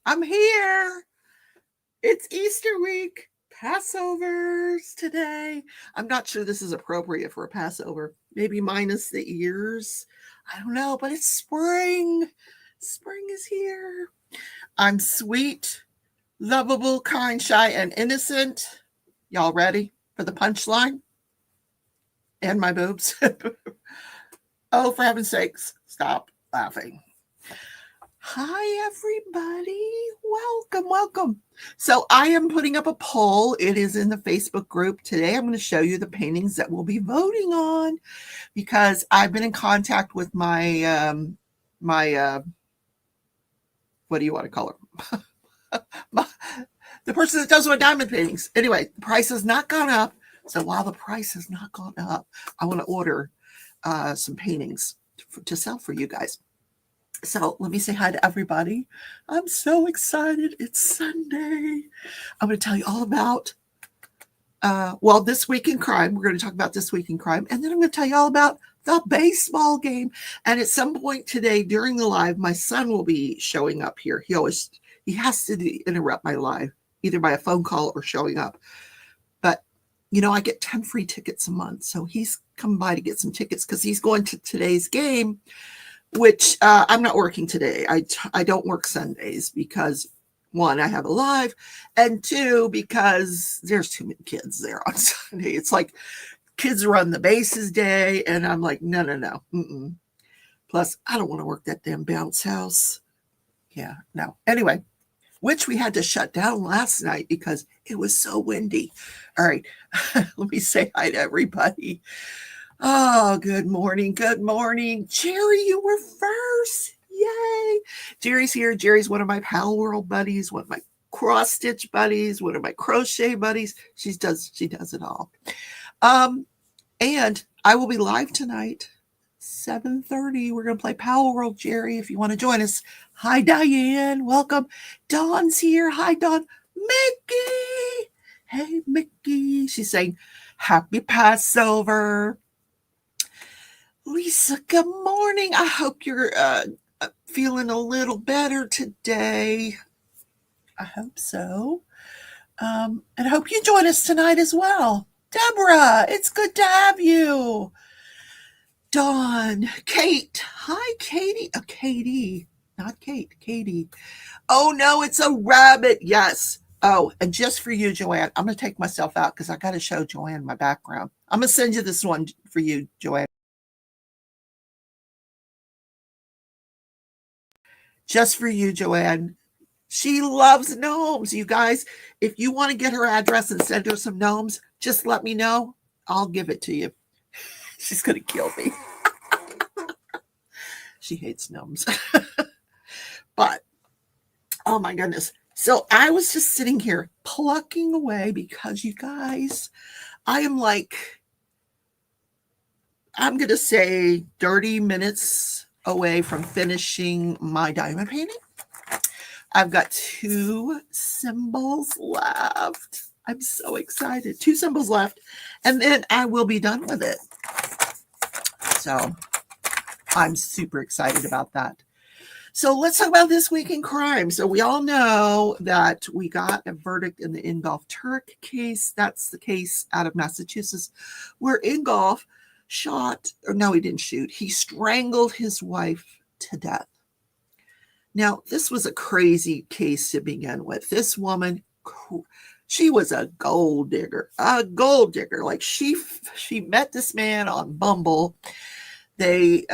I'm here. It's Easter week. Passover's today. I'm not sure this is appropriate for a Passover. Maybe minus the ears. I don't know, but it's spring. Spring is here. I'm sweet, lovable, kind, shy, and innocent. Y'all ready for the punchline? And my boobs. Oh, for heaven's sakes, stop laughing. Hi, everybody. Welcome. So I am putting up a poll. It is in the Facebook group. Today I'm going to show you the paintings that we'll be voting on because I've been in contact with my what do you want to call her? The person that does my diamond paintings. Anyway, the price has not gone up. So while the price has not gone up, I want to order some paintings to sell for you guys. So let me say hi to everybody. I'm so excited. It's Sunday. I'm going to tell you all about, This Week in Crime. We're going to talk about This Week in Crime. And then I'm going to tell you all about the baseball game. And at some point today during the live, my son will be showing up here. He has to interrupt my live, either by a phone call or showing up. But, I get 10 free tickets a month. So he's come by to get some tickets because he's going to today's game, which I'm not working today. I don't work Sundays because, one, I have a live, and two, because there's too many kids there on Sunday. It's like kids run the bases day, and I'm like, no. Mm-mm. Plus, I don't want to work that damn bounce house. Yeah, no. Anyway, which we had to shut down last night because it was so windy. All right, let me say hi to everybody. Oh, good morning. Jerry, you were first. Yay. Jerry's here. Jerry's one of my Pal World buddies, one of my cross stitch buddies, one of my crochet buddies. She does it all. And I will be live tonight, 7:30. We're going to play Pal World, Jerry, if you want to join us. Hi, Diane. Welcome. Dawn's here. Hi, Dawn. Mickey. Hey, Mickey. She's saying, Happy Passover. Lisa, good morning. I hope you're feeling a little better today. I hope so. And I hope you join us tonight as well. Deborah, it's good to have you. Dawn, Kate. Hi, Katie. Katie, not Kate, Katie. Oh, no, it's a rabbit. Yes. Oh, and just for you, Joanne, I'm going to take myself out because I got to show Joanne my background. I'm going to send you this one for you, Joanne. Just for you, Joanne. She loves gnomes, you guys. If you want to get her address and send her some gnomes, just let me know. I'll give it to you. She's going to kill me. She hates gnomes. But, oh my goodness. So I was just sitting here plucking away because, you guys, I am I'm going to say 30 minutes away from finishing my diamond painting. I've got 2 symbols left. I'm so excited. 2 symbols left, and then I will be done with it. So I'm super excited about that. So let's talk about This Week in Crime. So we all know that we got a verdict in the Ingolf Turk case. That's the case out of Massachusetts where Ingolf he didn't shoot. He strangled his wife to death. Now, this was a crazy case to begin with. This woman, she was a gold digger. Like she met this man on Bumble. They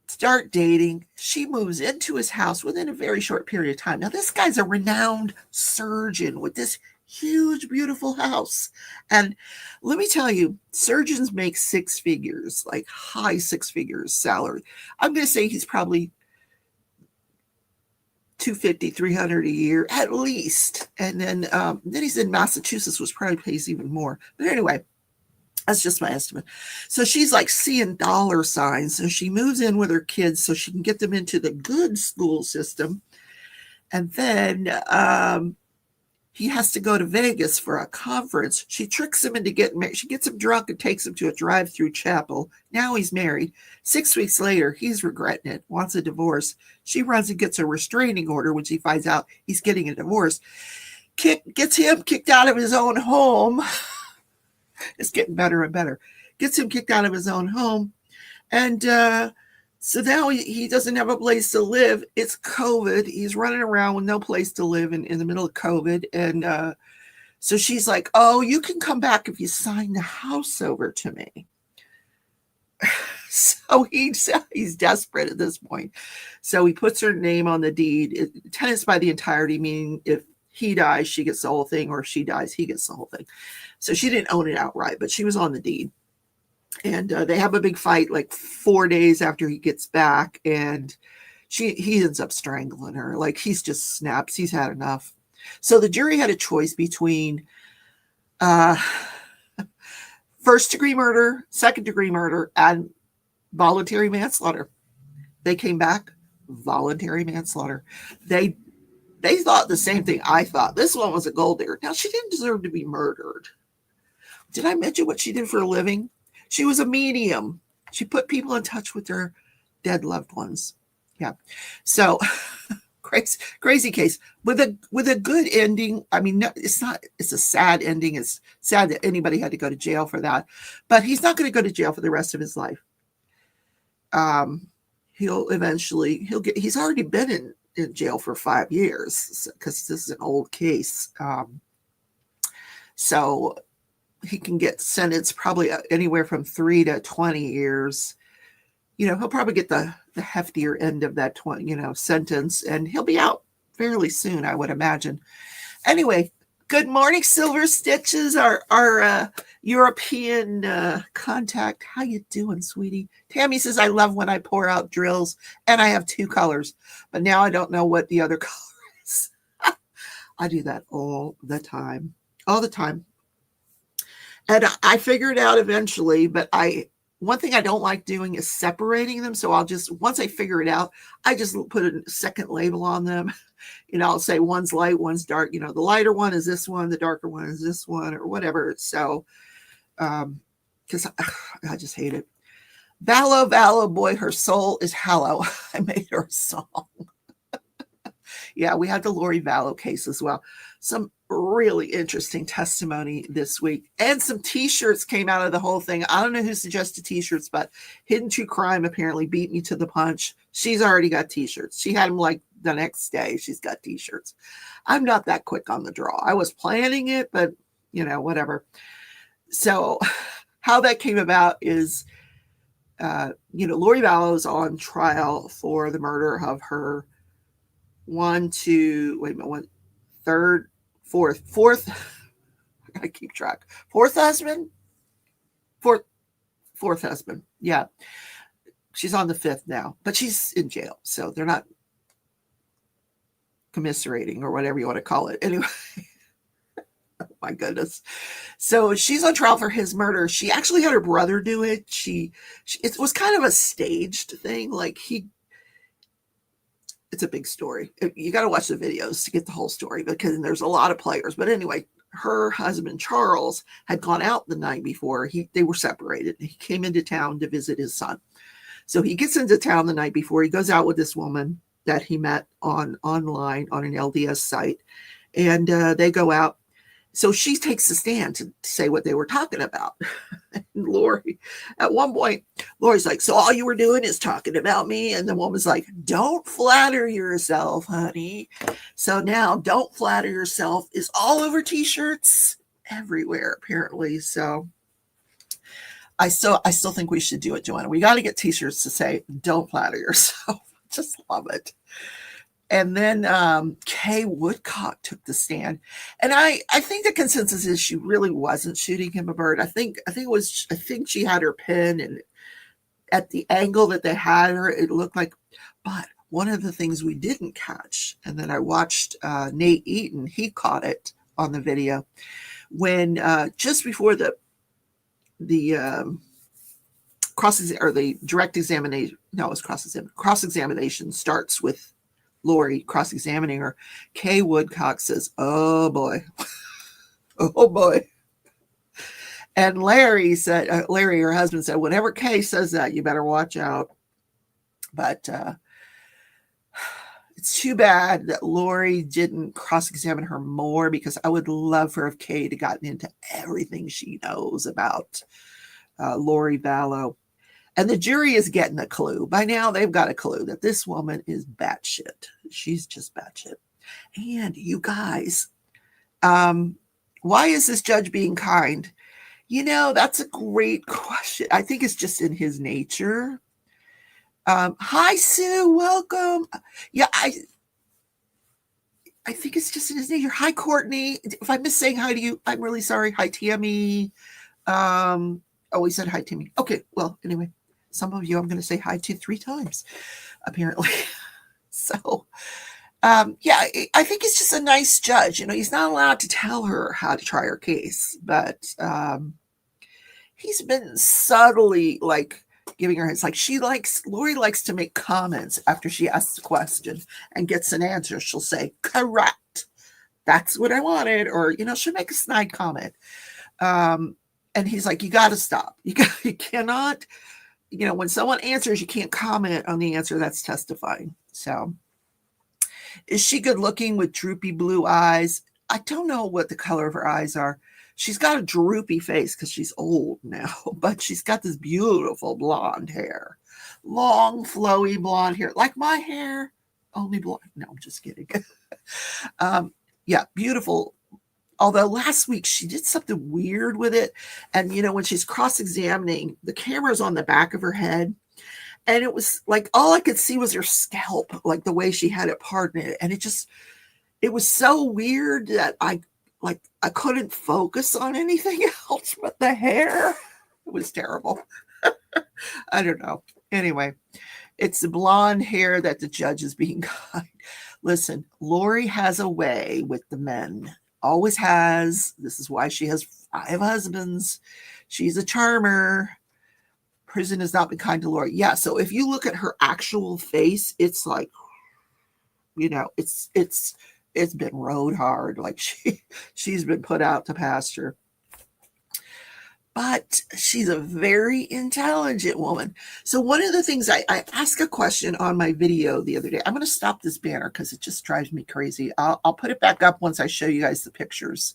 start dating. She moves into his house within a very short period of time. Now, this guy's a renowned surgeon with this huge, beautiful house. And let me tell you, surgeons make 6 figures, like high 6 figures salary. I'm going to say he's probably $250, $300 a year at least. And then he's in Massachusetts, which probably pays even more. But anyway, that's just my estimate. So she's like seeing dollar signs. So she moves in with her kids so she can get them into the good school system. And then he has to go to Vegas for a conference. She tricks him into getting married. She gets him drunk and takes him to a drive-through chapel. Now he's married. 6 weeks later, he's regretting it, wants a divorce. She runs and gets a restraining order when she finds out he's getting a divorce. Gets him kicked out of his own home. It's getting better and better. Gets him kicked out of his own home. And so now he doesn't have a place to live. It's COVID. He's running around with no place to live in the middle of COVID. And so she's like, oh, you can come back if you sign the house over to me. So he's desperate at this point. So he puts her name on the deed. Tenants by the entirety, meaning if he dies, she gets the whole thing, or if she dies, he gets the whole thing. So she didn't own it outright, but she was on the deed. And they have a big fight like 4 days after he gets back, and he ends up strangling her. Like, he's just snaps. He's had enough. So the jury had a choice between first-degree murder, second-degree murder, and voluntary manslaughter. They came back voluntary manslaughter. They thought the same thing I thought. This one was a gold digger. Now, she didn't deserve to be murdered. Did I mention what she did for a living? She was a medium. She put people in touch with their dead loved ones. Yeah. So crazy case with a good ending. I mean, no, it's a sad ending. It's sad that anybody had to go to jail for that, but he's not going to go to jail for the rest of his life. He's already been in jail for 5 years because this is an old case. So he can get sentenced probably anywhere from 3 to 20 years. He'll probably get the heftier end of that 20, sentence, and he'll be out fairly soon, I would imagine. Anyway, good morning, Silver Stitches, our European contact. How you doing, sweetie? Tammy says, I love when I pour out drills, and I have 2 colors, but now I don't know what the other color is. I do that all the time. And I figured it out eventually, but one thing I don't like doing is separating them. So once I figure it out, I just put a second label on them. I'll say one's light, one's dark. The lighter one is this one, the darker one is this one, or whatever. So, because I just hate it. Vallow, boy, her soul is hollow. I made her a song. Yeah, we had the Lori Vallow case as well. Some really interesting testimony this week, and some t-shirts came out of the whole thing. I don't know who suggested t-shirts, but Hidden True Crime apparently beat me to the punch. She's already got t-shirts. She had them like the next day. She's got t-shirts. I'm not that quick on the draw. I was planning it, but whatever. So how that came about is Lori Vallow's on trial for the murder of her fourth, I keep track. Fourth husband. Yeah. She's on the 5th now, but she's in jail. So they're not commiserating or whatever you want to call it. Anyway, oh my goodness. So she's on trial for his murder. She actually had her brother do it. It was kind of a staged thing. Like it's a big story. You got to watch the videos to get the whole story, because there's a lot of players. But anyway, her husband, Charles, had gone out the night before. They were separated. He came into town to visit his son. So he gets into town the night before. He goes out with this woman that he met online on an LDS site. And they go out. So she takes the stand to say what they were talking about. And Lori, at one point, Lori's like, so all you were doing is talking about me? And the woman's like, don't flatter yourself, honey. So now don't flatter yourself is all over t-shirts everywhere, apparently. So I still think we should do it, Joanna. We got to get t-shirts to say, don't flatter yourself. Just love it. And then Kay Woodcock took the stand, and I think the consensus is she really wasn't shooting him a bird. I think she had her pin, and at the angle that they had her, it looked like. But one of the things we didn't catch, and then I watched Nate Eaton, he caught it on the video when just before the cross examination starts with Lori cross-examining her, Kay Woodcock says, "Oh boy, oh boy." And Larry said, Larry, her husband said, "Whenever Kay says that, you better watch out." But it's too bad that Lori didn't cross-examine her more, because I would love for if Kay had gotten into everything she knows about Lori Vallow. And the jury is getting a clue. By now, they've got a clue that this woman is batshit. She's just batshit. And you guys, why is this judge being kind? That's a great question. I think it's just in his nature. Hi, Sue. Welcome. Yeah, I think it's just in his nature. Hi, Courtney. If I miss saying hi to you, I'm really sorry. Hi, Tammy. We said hi, Tammy. Okay, well, anyway. Some of you I'm going to say hi to 3 times, apparently. So, yeah, I think he's just a nice judge. He's not allowed to tell her how to try her case, but he's been subtly giving her hints. Lori likes to make comments after she asks a question and gets an answer. She'll say, "Correct. That's what I wanted." Or, she'll make a snide comment. And he's like, "You got to stop. You cannot." When someone answers, you can't comment on the answer. That's testifying. So, is she good looking with droopy blue eyes? I don't know what the color of her eyes are. She's got a droopy face because she's old now, but she's got this beautiful blonde hair. Long, flowy blonde hair. Like my hair, only blonde. No, I'm just kidding. Yeah, beautiful. Although last week she did something weird with it. And, when she's cross-examining, the camera's on the back of her head. And it was like, all I could see was her scalp, like the way she had it parted. And it was so weird that I couldn't focus on anything else but the hair. It was terrible. I don't know. Anyway, it's the blonde hair that the judge is being kind. Listen, Lori has a way with the men. Always has. This is why she has 5 husbands. She's a charmer. Prison has not been kind to Lori. Yeah, so if you look at her actual face, it's like, it's been rode hard. Like she's been put out to pasture. But she's a very intelligent woman. So one of the things I asked a question on my video the other day. I'm going to stop this banner because it just drives me crazy. I'll put it back up once I show you guys the pictures.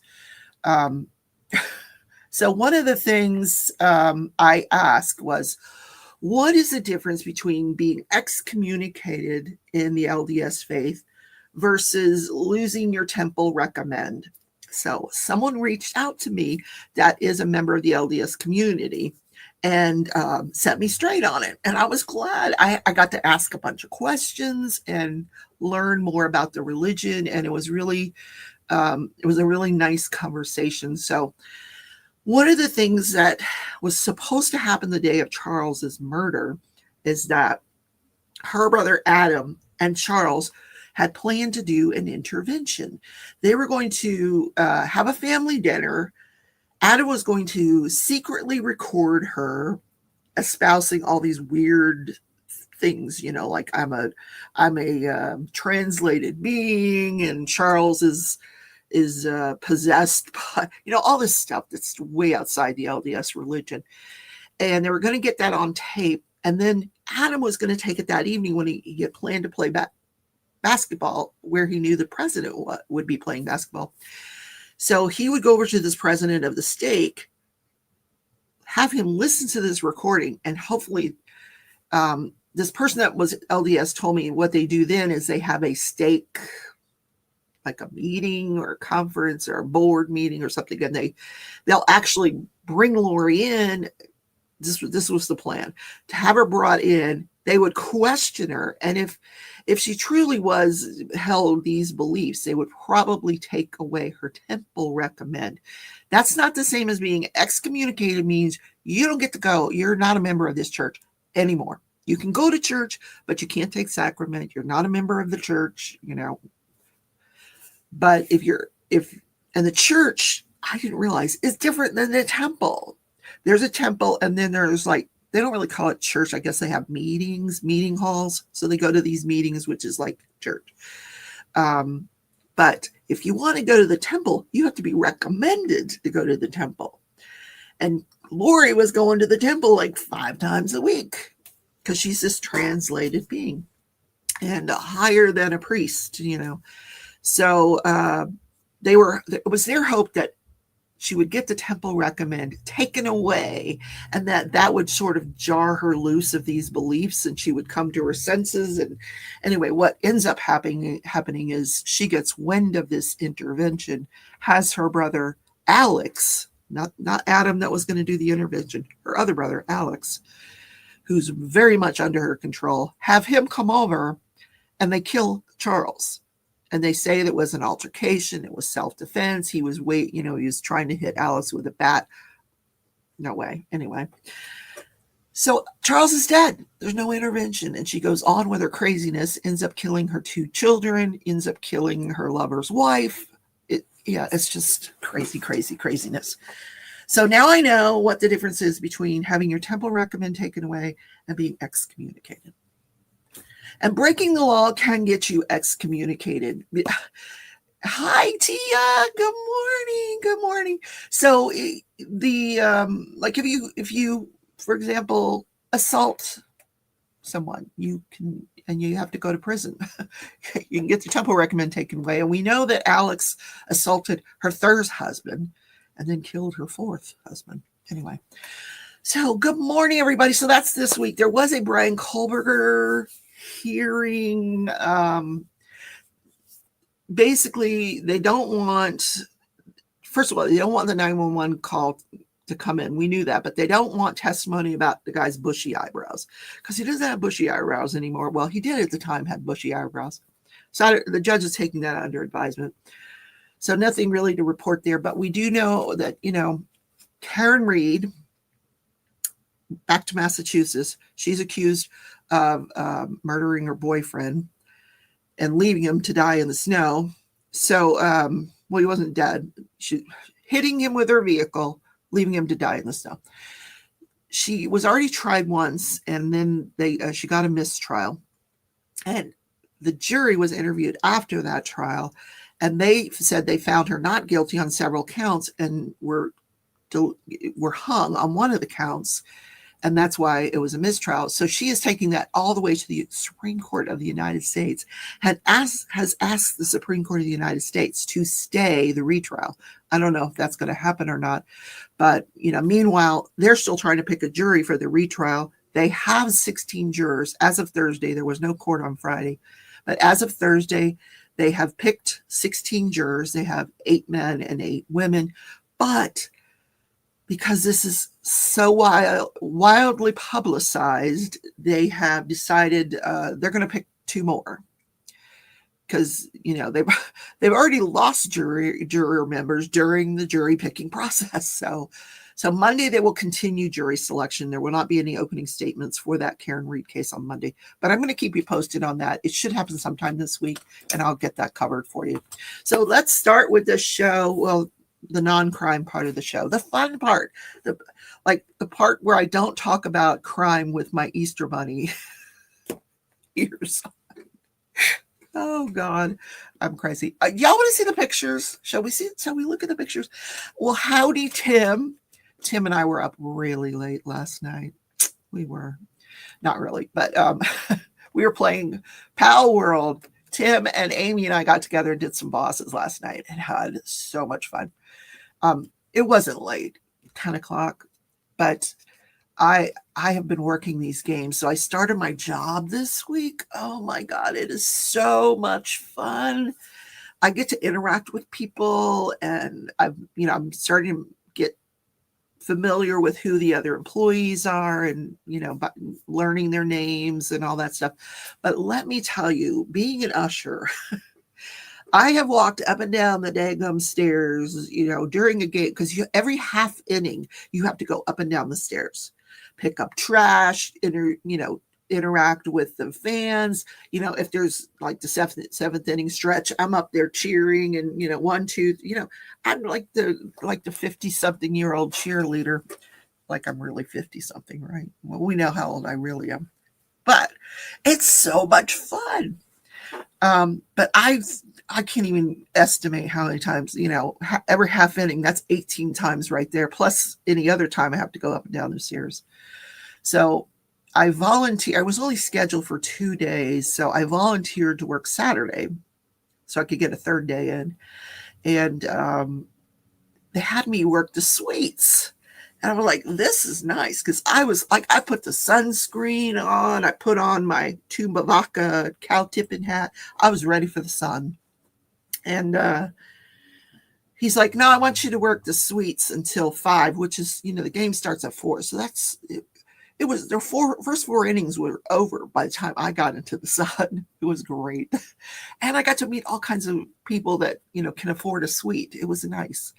So one of the things I asked was, what is the difference between being excommunicated in the LDS faith versus losing your temple recommend? So someone reached out to me that is a member of the LDS community and set me straight on it. And I was glad. I got to ask a bunch of questions and learn more about the religion. And it was really, it was a really nice conversation. So one of the things that was supposed to happen the day of Charles's murder is that her brother Adam and Charles had planned to do an intervention. They were going to have a family dinner. Adam was going to secretly record her espousing all these weird things, like I'm a translated being, and Charles is possessed by, all this stuff that's way outside the LDS religion. And they were going to get that on tape. And then Adam was going to take it that evening when he had planned to play basketball, where he knew the president would be playing basketball. So he would go over to this president of the stake, have him listen to this recording, and hopefully this person that was LDS told me what they do then is they have a stake, like a meeting or a conference or a board meeting or something, and they'll actually bring Lori in. This was the plan, to have her brought in. They would question her, and if she truly was held these beliefs, they would probably take away her temple recommend. That's not the same as being excommunicated. Means you don't get to go. You're not a member of this church anymore. You can go to church, but you can't take sacrament. You're not a member of the church, But and the church, I didn't realize, is different than the temple. There's a temple, and then there's like they don't really call it church. I guess they have meetings, meeting halls. So they go to these meetings, which is like church. But if you want to go to the temple, you have to be recommended to go to the temple. And Lori was going to the temple like 5 times a week because she's this translated being and higher than a priest, you know. So it was their hope that she would get the temple recommend taken away, and that would sort of jar her loose of these beliefs, and she would come to her senses. And anyway, what ends up happening is she gets wind of this intervention, has her brother Alex, not Adam that was going to do the intervention, her other brother Alex, who's very much under her control, have him come over, and they kill Charles. And they say that it was an altercation. It was self-defense. He was he was trying to hit Alice with a bat. No way. Anyway. So Charles is dead. There's no intervention. And she goes on with her craziness, ends up killing her 2 children, ends up killing her lover's wife. It's just craziness. So now I know what the difference is between having your temple recommend taken away and being excommunicated. And breaking the law can get you excommunicated. Hi, Tia. Good morning. So if you, for example, assault someone, you have to go to prison. You can get your temple recommend taken away. And we know that Alex assaulted her 3rd husband and then killed her 4th husband. Anyway. So good morning, everybody. So that's this week. There was a Bryan Kohberger hearing. Basically, they don't want, first of all, they don't want the 911 call to come in. We knew that, but they don't want testimony about the guy's bushy eyebrows because he doesn't have bushy eyebrows anymore. Well, he did at the time have bushy eyebrows. So the judge is taking that under advisement. So nothing really to report there, but we do know that, Karen Reed, back to Massachusetts, she's accused of murdering her boyfriend and leaving him to die in the snow. So, he wasn't dead. She hitting him with her vehicle, leaving him to die in the snow. She was already tried once, and then she got a mistrial. And the jury was interviewed after that trial, and they said they found her not guilty on several counts and were hung on one of the counts. And that's why it was a mistrial. So she is taking that all the way to the Supreme Court of the United States, has asked the Supreme Court of the United States to stay the retrial. I don't know if that's going to happen or not. But, meanwhile, they're still trying to pick a jury for the retrial. They have 16 jurors. As of Thursday, there was no court on Friday. But as of Thursday, they have picked 16 jurors. They have 8 men and 8 women. But because this is so wildly publicized, they have decided they're going to pick 2 more because they've already lost juror members during the jury picking process. So Monday they will continue jury selection. There will not be any opening statements for that Karen Reed case on Monday, but I'm going to keep you posted on that. It should happen sometime this week, and I'll get that covered for you. So let's start with the show. Well, the non-crime part of the show, the fun part, the part where I don't talk about crime with my Easter bunny ears. Oh God, I'm crazy. Y'all want to see the pictures? Shall we look at the pictures? Well, howdy, Tim. Tim and I were up really late last night. We were not really, but we were playing Pal World. Tim and Amy and I got together and did some bosses last night and had so much fun. It wasn't late, 10 o'clock, but I have been working these games. So I started my job this week. Oh my God, it is so much fun. I get to interact with people, and I'm starting to get familiar with who the other employees are, and learning their names and all that stuff. But let me tell you, being an usher, I have walked up and down the daggum stairs, during a game, because every half inning you have to go up and down the stairs, pick up trash, interact with the fans. If there's like the seventh inning stretch, I'm up there cheering, and 1, 2, I'm like the 50-something-year-old cheerleader. like I'm really 50 something, right? Well, we know how old I really am, but it's so much fun. But I can't even estimate how many times, every half inning, that's 18 times right there. Plus any other time I have to go up and down the stairs. So I was only scheduled for 2 days. So I volunteered to work Saturday so I could get a third day in. And they had me work the suites. And I was like, this is nice. Because I was like, I put the sunscreen on. I put on my Tumbavaca cow tipping hat. I was ready for the sun. And he's like, no, I want you to work the suites until 5, which is, the game starts at 4. So that's it. It was their first 4 innings were over by the time I got into the sun. It was great. And I got to meet all kinds of people that, can afford a suite. It was nice.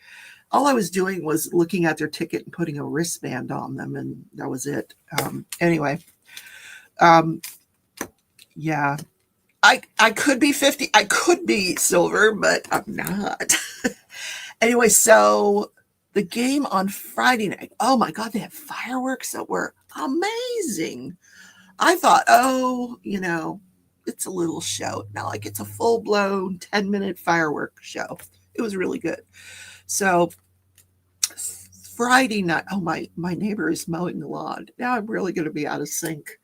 All I was doing was looking at their ticket and putting a wristband on them, and that was it. Anyway, yeah, I could be 50. I could be silver, but I'm not. Anyway, so the game on Friday night, oh my God, they had fireworks that were amazing. I thought, it's a little show. Not like it's a full-blown 10-minute firework show. It was really good. So Friday night, oh, my neighbor is mowing the lawn. Now I'm really going to be out of sync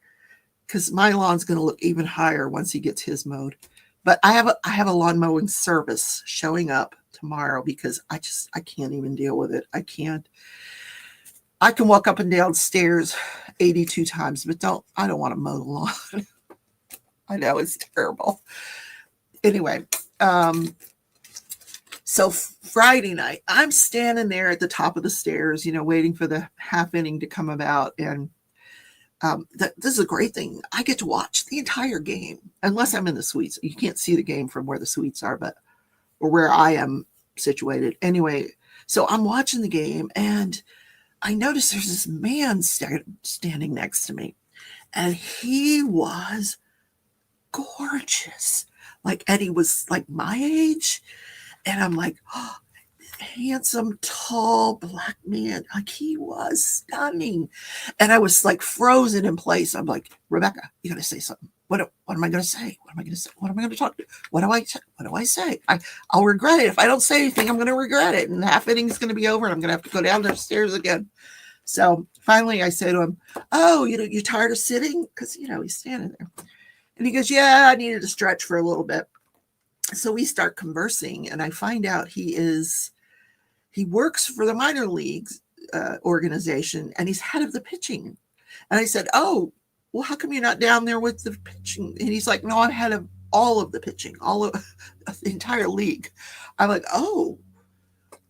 because my lawn's going to look even higher once he gets his mowed. But I have a lawn mowing service showing up tomorrow because I can't even deal with it. I can't. I can walk up and down stairs 82 times, but I don't want to mow the lawn. I know it's terrible. Anyway, so Friday night, I'm standing there at the top of the stairs, waiting for the half inning to come about. And this is a great thing. I get to watch the entire game, unless I'm in the suites. You can't see the game from where the suites are, or where I am situated. Anyway, so I'm watching the game, and I noticed there's this man standing next to me, and he was gorgeous. Like Eddie was like my age. And I'm like, oh, handsome, tall, black man. Like he was stunning. And I was like frozen in place. I'm like, Rebecca, you got to say something. What am I going to say? What am I going to say? What am I going to talk to? What do I say? I'll regret it. If I don't say anything, I'm going to regret it. And the half inning is going to be over and I'm going to have to go down the stairs again. So finally I say to him, oh, you're tired of sitting? Because, he's standing there. And he goes, yeah, I needed to stretch for a little bit. So we start conversing, and I find out he works for the minor leagues organization, and he's head of the pitching. And I said, oh, well, how come you're not down there with the pitching? And he's like, no, I'm head of all of the pitching, all of the entire league. I'm like, oh.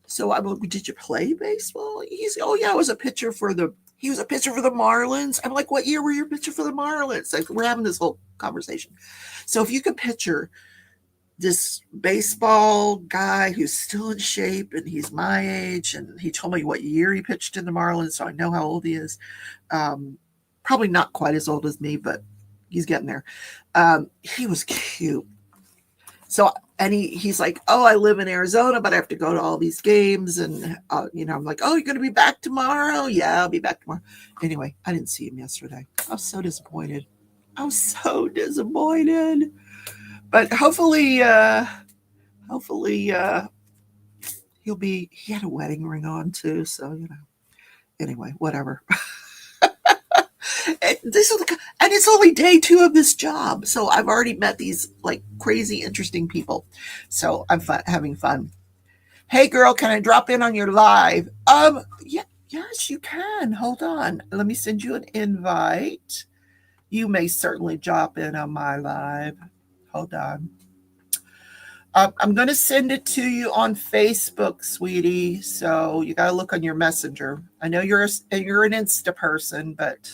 So I'm like, did you play baseball? He's, oh yeah, he was a pitcher for the Marlins. I'm like, what year were you a pitcher for the Marlins? Like, we're having this whole conversation. So if you could picture this baseball guy who's still in shape, and he's my age, and he told me what year he pitched in the Marlins, so I know how old he is. Probably not quite as old as me, but he's getting there. He was cute. So, and he's like, oh, I live in Arizona, but I have to go to all these games. And, I'm like, oh, you're going to be back tomorrow? Yeah, I'll be back tomorrow. Anyway, I didn't see him yesterday. I was so disappointed. But hopefully, he had a wedding ring on too. So, anyway, whatever. And it's only day 2 of this job. So I've already met these like crazy, interesting people. So I'm having fun. Hey girl, can I drop in on your live? Yeah, yes, you can. Hold on. Let me send you an invite. You may certainly drop in on my live. Hold on. I'm going to send it to you on Facebook, sweetie. So you got to look on your messenger. I know you're an Insta person, but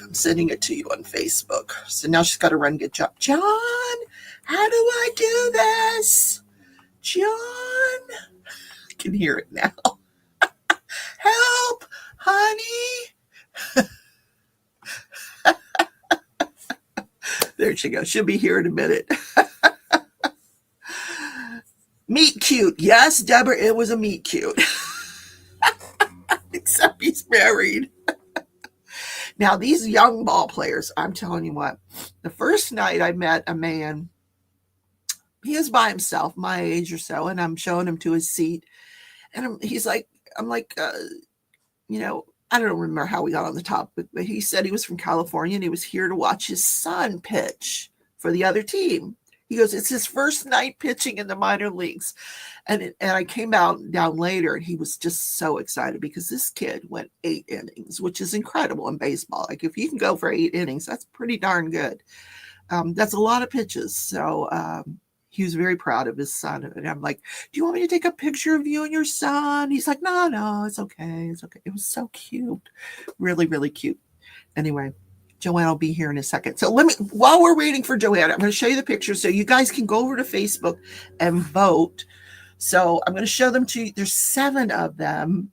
I'm sending it to you on Facebook. So now she's got to run get job. John, how do I do this? John, I can hear it now. Help, honey. There she goes. She'll be here in a minute. Meet cute. Yes, Deborah, it was a meet cute. He's married. Now, these young ball players, I'm telling you what, the first night I met a man, he was by himself, my age or so, and I'm showing him to his seat. And he's like, I'm like, you know, I don't remember how we got on the topic, but he said he was from California and he was here to watch his son pitch for the other team. He goes, it's his first night pitching in the minor leagues. And I came down later and he was just so excited because this kid went 8 innings, which is incredible in baseball. Like if you can go for 8 innings, that's pretty darn good. That's a lot of pitches. So he was very proud of his son. And I'm like, do you want me to take a picture of you and your son? He's like, no, it's okay. It's okay. It was so cute. Really, really cute. Anyway, Joanne will be here in a second. So while we're waiting for Joanne, I'm going to show you the pictures so you guys can go over to Facebook and vote. So I'm going to show them to you. There's 7 of them.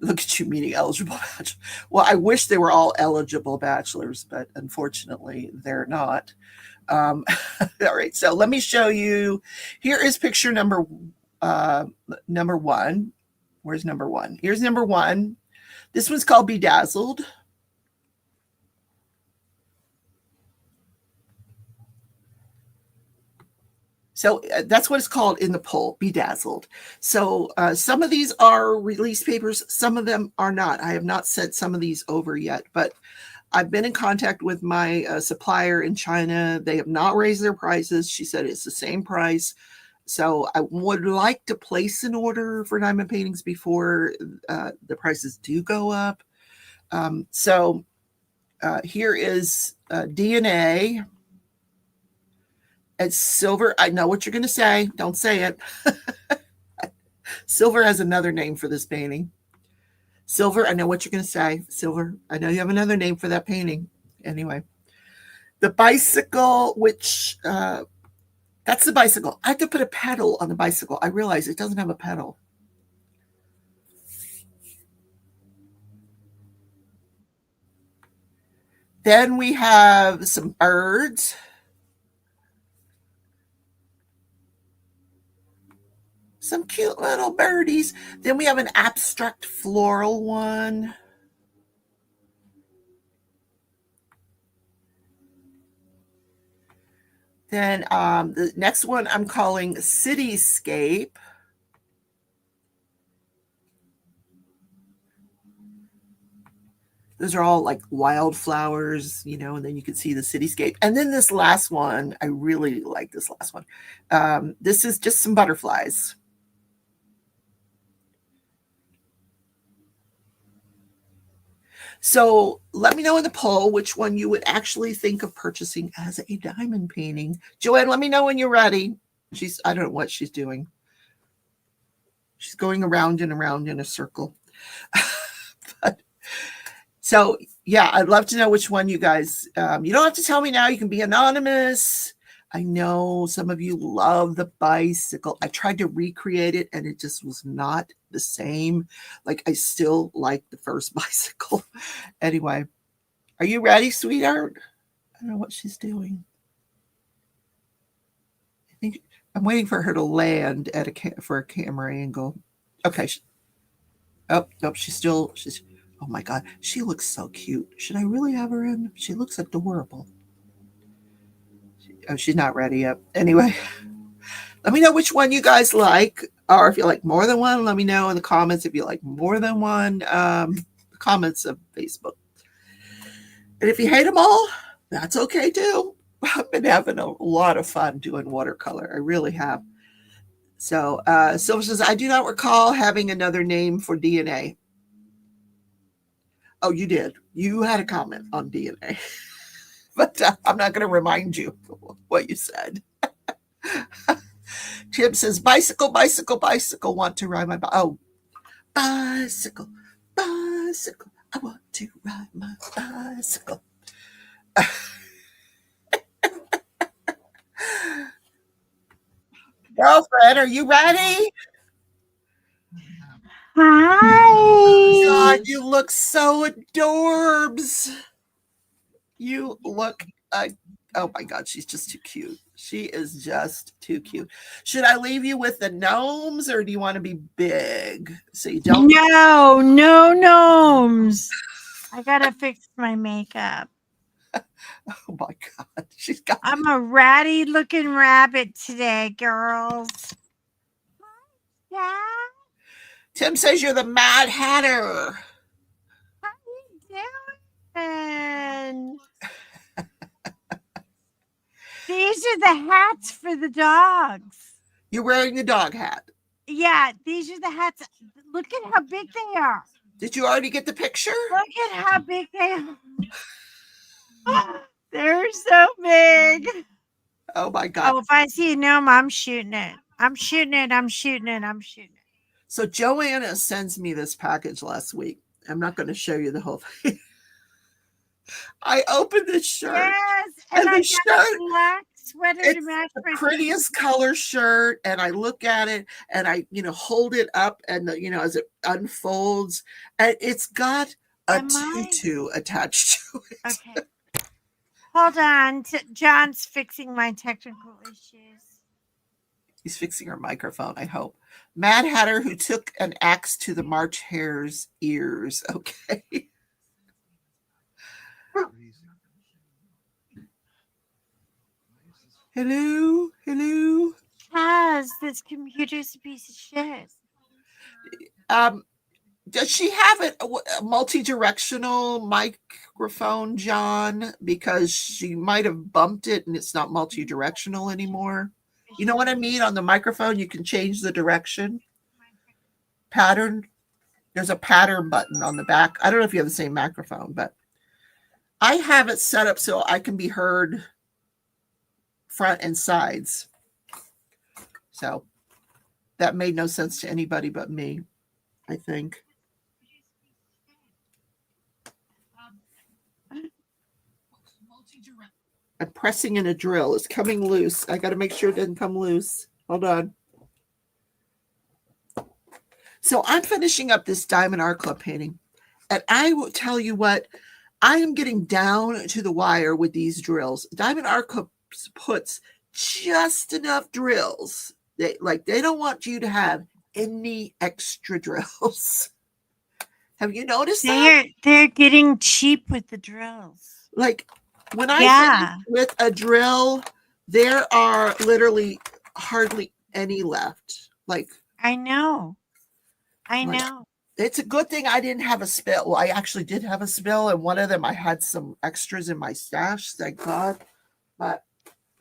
Look at you meeting eligible bachelors. Well, I wish they were all eligible bachelors, but unfortunately they're not. All right, so let me show you. Here is picture number 1. Where's number 1? Here's number 1. This one's called Bedazzled. So that's what it's called in the poll, Bedazzled. So some of these are release papers. Some of them are not. I have not sent some of these over yet, but I've been in contact with my supplier in China. They have not raised their prices. She said it's the same price. So I would like to place an order for diamond paintings before the prices do go up. So here is DNA. It's silver. I know what you're going to say. Don't say it. Silver has another name for this painting. Silver, I know what you're going to say. Silver, I know you have another name for that painting. Anyway, the bicycle, which that's the bicycle. I have to put a pedal on the bicycle. I realize it doesn't have a pedal. Then we have some birds. Some cute little birdies. Then we have an abstract floral one. Then the next one I'm calling Cityscape. Those are all like wildflowers, you know, and then you can see the cityscape. And then this last one, I really like this last one. This is just some butterflies. So let me know in the poll which one you would actually think of purchasing as a diamond painting. Joanne, let me know when you're ready. I don't know what she's doing. She's going around and around in a circle. But, so yeah, I'd love to know which one you guys, you don't have to tell me now. You can be anonymous. I know some of you love the bicycle. I tried to recreate it and it just was not the same. Like I still like the first bicycle. Anyway, are you ready, sweetheart? I don't know what she's doing. I think I'm waiting for her to land at for a camera angle. Okay. Oh, nope. She's oh my God. She looks so cute. Should I really have her in? She looks adorable. Oh, she's not ready yet. Anyway, let me know which one you guys like, or if you like more than one, let me know in the comments if you like more than one. Comments of Facebook. And if you hate them all, that's okay too. I've been having a lot of fun doing watercolor. I really have. So Silver says, I do not recall having another name for DNA. Oh, you did. You had a comment on DNA. But I'm not going to remind you what you said. Tim says, bicycle, bicycle, bicycle, want to ride my bike. Oh, bicycle, bicycle, I want to ride my bicycle. Girlfriend, are you ready? Hi. God, you look so adorbs. You look, oh my God, she's just too cute. She is just too cute. Should I leave you with the gnomes or do you want to be big so you don't? No, no gnomes. I gotta fix my makeup. Oh my God. She's got. I'm a ratty looking rabbit today, girls. Yeah, Tim says you're the Mad Hatter. how you doing? These are the hats for the dogs. You're wearing the dog hat. Yeah, these are the hats. Look at how big they are. Did you already get the picture? Look at how big they are. They're so big. Oh my God. Oh, if I see a gnome, I'm shooting it. I'm shooting it. I'm shooting it. I'm shooting it. So Joanna sends me this package last week. I'm not going to show you the whole thing. I opened this shirt. Yes, And and the I shirt, got a black sweater to it's match the my prettiest color shirt, and I look at it and I hold it up, and as it unfolds, and it's got a tutu attached to it. Okay. Hold on. John's fixing my technical issues. He's fixing her microphone, I hope. Mad Hatter who took an axe to the March Hare's ears. Okay. Hello, hello. Because this computer's a piece of shit. Does she have a multi-directional microphone, John? Because she might have bumped it and it's not multi-directional anymore. You know what I mean? On the microphone, you can change the direction. Pattern. There's a pattern button on the back. I don't know if you have the same microphone, but I have it set up so I can be heard front and sides. So that made no sense to anybody but me, I think. I'm pressing in a drill. It's coming loose. I got to make sure it doesn't come loose. Hold on. So I'm finishing up this Diamond Art Club painting. And I will tell you what, I am getting down to the wire with these drills. Diamond Art Club puts just enough drills. They don't want you to have any extra drills. Have you noticed that? They're getting cheap with the drills. Like when I finish with a drill, there are literally hardly any left. Like I know. It's a good thing I didn't have a spill. Well, I actually did have a spill, and one of them I had some extras in my stash, thank God. But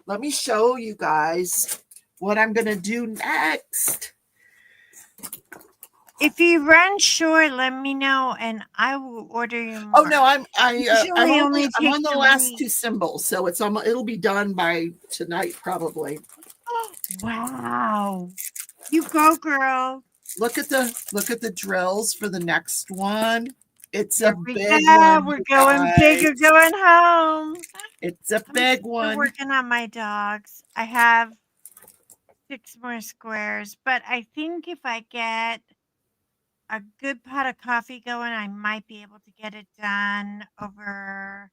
let me show you guys what I'm gonna do next. If you run short, let me know, and I will order you more. Oh no, I'm on the last two symbols, so it'll be done by tonight probably. Wow, you go, girl. Look at the drills for the next one. It's a big one. We're going big. We're going home. It's a big one. I'm working on my dogs. I have 6 more squares, but I think if I get a good pot of coffee going, I might be able to get it done over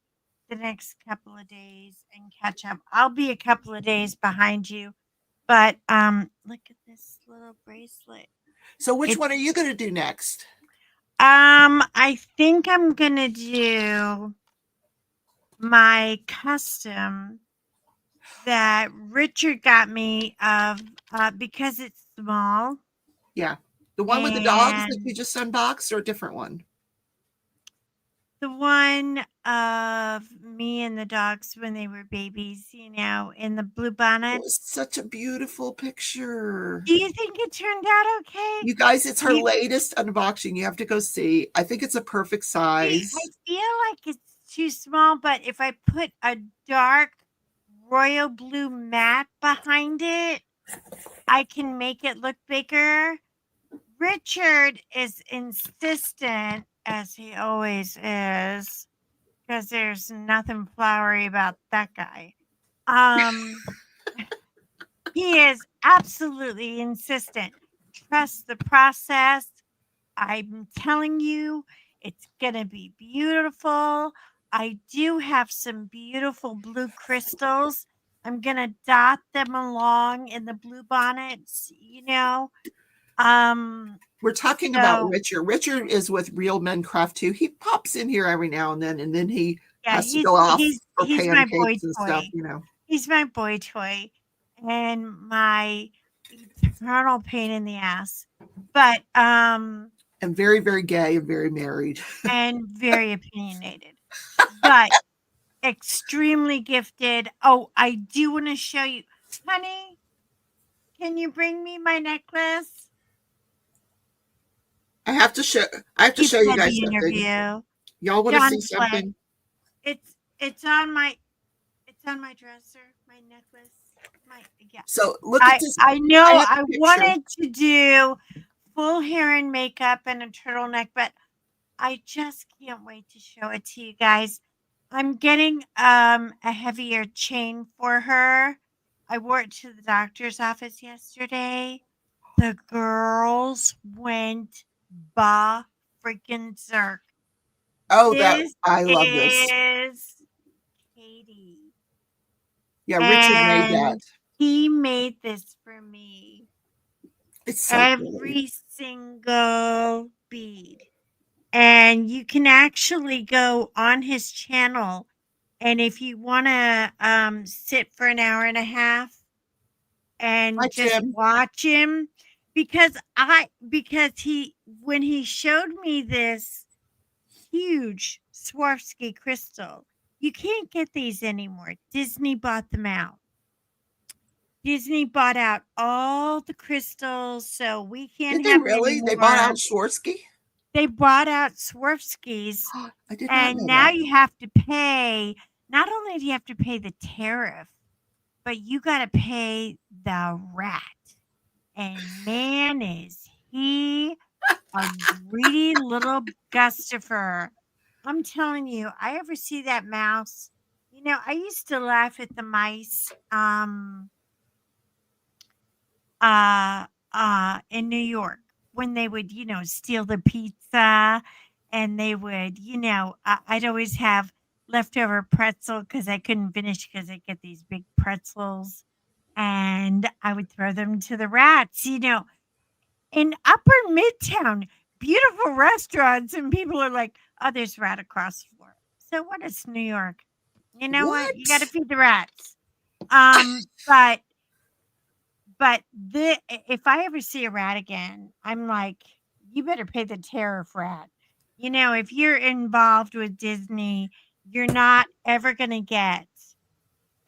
the next couple of days and catch up. I'll be a couple of days behind you, but look at this little bracelet. So which one are you going to do next? I think I'm going to do my custom that Richard got me of because it's small. Yeah. The one with the dogs that you just unboxed or a different one? The one of me and the dogs when they were babies, in the blue bonnet. It was such a beautiful picture. Do you think it turned out okay? You guys, it's her latest unboxing. You have to go see. I think it's a perfect size. I feel like it's too small, but if I put a dark royal blue mat behind it, I can make it look bigger. Richard is insistent, as he always is, because there's nothing flowery about that guy. He is absolutely insistent. Trust the process. I'm telling you, it's going to be beautiful. I do have some beautiful blue crystals I'm gonna dot them along in the blue bonnets, We're talking about So Richard. Richard is with Real Men Craft too. He pops in here every now and then he yeah, has to go off for he's my boy pancakes and stuff, toy. you know. He's my boy toy and my eternal pain in the ass. But And very, very gay and very married. and very opinionated. But extremely gifted. Oh, I do want to show you. Honey, can you bring me my necklace? I have to show you Had guys the something. interview. Y'all want to John see something? It's on my dresser, my necklace. Yeah. So look at this. I know I have a I picture. wanted to do full hair and makeup and a turtleneck, but I just can't wait to show it to you guys. I'm getting a heavier chain for her. I wore it to the doctor's office yesterday. The girls went ba freaking zerk. Oh, This I love this. is Katie. Yeah, Richard made that. And he made this for me. It's so Every single bead. And you can actually go on his channel. And if you want to sit for an hour and a half and just watch him, because when he showed me this huge Swarovski crystal, you can't get these anymore. Disney bought them out. Disney bought out all the crystals, so we can't have them anymore. They bought out Swarovski? They bought out Swarovskis. I did not and know now that. you have to pay. Not only do you have to pay the tariff, but you got to pay the rat. And man, is he a greedy little Gustafer. I'm telling you, I ever see that mouse. I used to laugh at the mice in New York when they would, steal the pizza and they would, I'd always have leftover pretzel because I couldn't finish because I get these big pretzels and I would throw them to the rats, in upper midtown, beautiful restaurants, and people are like, oh, there's rat across the floor. So what is New York? You know what? You got to feed the rats. But if I ever see a rat again, I'm like, you better pay the tariff, rat. If you're involved with Disney, you're not ever going to get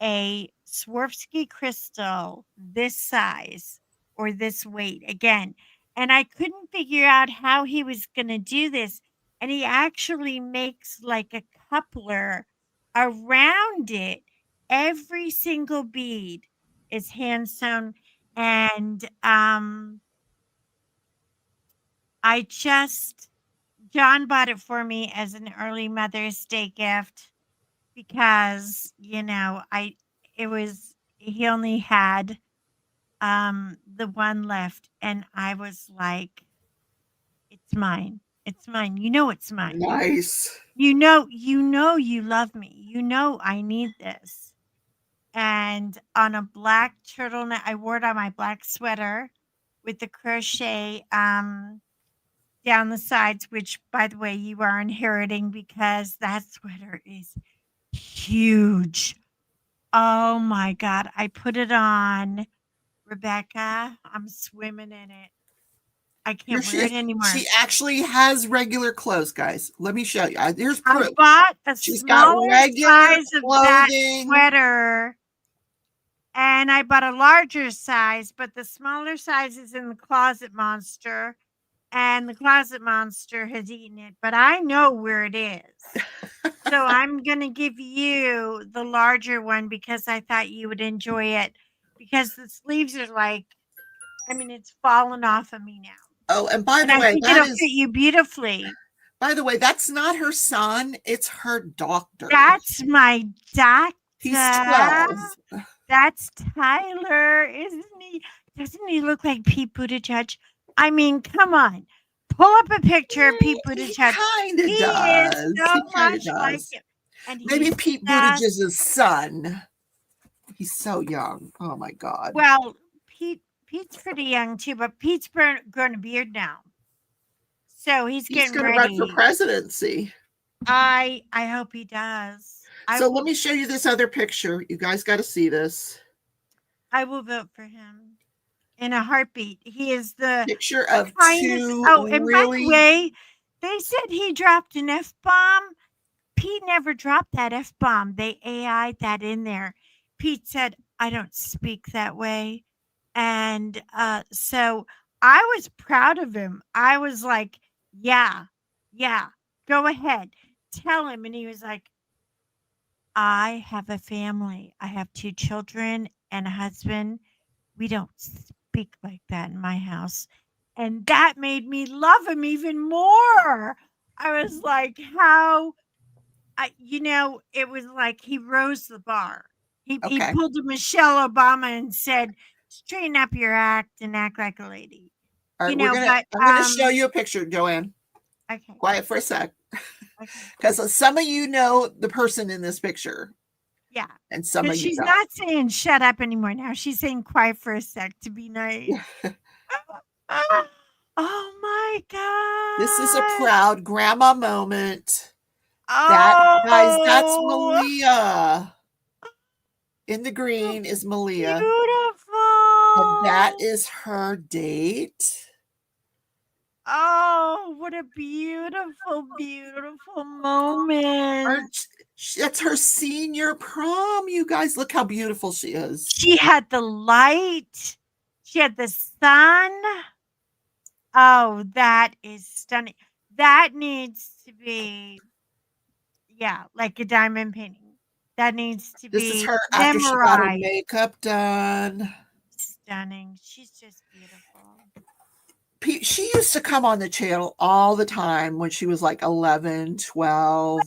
a Swarovski crystal this size or this weight again. And I couldn't figure out how he was going to do this. And he actually makes like a coupler around it. Every single bead is hand sewn. And John bought it for me as an early Mother's Day gift because, he only had the one left and I was like, it's mine. It's mine. It's mine. Nice. You love me. I need this. And on a black turtleneck, I wore it on my black sweater with the crochet down the sides, which, by the way, you are inheriting because that sweater is huge. Oh my God. I put it on. Rebecca, I'm swimming in it. I can't wear it anymore. She actually has regular clothes, guys. Let me show you. Here's proof. I bought a She's got regular size of that clothing. sweater. And I bought a larger size, but the smaller size is in the Closet Monster. And the Closet Monster has eaten it, but I know where it is. So I'm going to give you the larger one because I thought you would enjoy it. Because the sleeves are like, it's fallen off of me now. Oh, and by the way, I think it'll fit you beautifully. By the way, that's not her son; it's her doctor. That's my doctor. He's 12. That's Tyler, isn't he? Doesn't he look like Pete Buttigieg? Come on, pull up a picture of Pete Buttigieg. He does. Is so much like him. And maybe Pete Buttigieg's son. He's so young. Oh my God. Well, Pete's pretty young too, but Pete's growing a beard now, so he's He's getting going to run for ready. presidency. I hope he does. So let me show you this other picture. You guys got to see this I will vote for him in a heartbeat. He is the picture of kindest. two Oh, and by the really. way, they said he dropped an F-bomb. Pete never dropped that F-bomb. They AI'd that in there. Pete said, I don't speak that way. And so I was proud of him. I was like, yeah, go ahead. Tell him. And he was like, I have a family. I have 2 children and a husband. We don't speak like that in my house. And that made me love him even more. I was like, it was like he rose the bar. He Okay. pulled a Michelle Obama and said, straighten up your act and act like a lady. All right, But I'm going to show you a picture, Joanne. okay. Quiet for a sec. Okay. Because some of you know the person in this picture. Yeah. And some of you she's don't. not saying shut up anymore now. She's saying quiet for a sec to be nice. Oh my God. This is a proud grandma moment. Oh, Guys, that's Malia. In the green is Malia. Beautiful. And that is her date. Oh, what a beautiful, beautiful moment. That's her senior prom, you guys. Look how beautiful she is. She had the light. She had the sun. Oh, that is stunning. That needs to be, like a diamond painting. That needs to be This is her after she got her makeup done. Stunning. She's just beautiful. She used to come on the channel all the time when she was like 11, 12.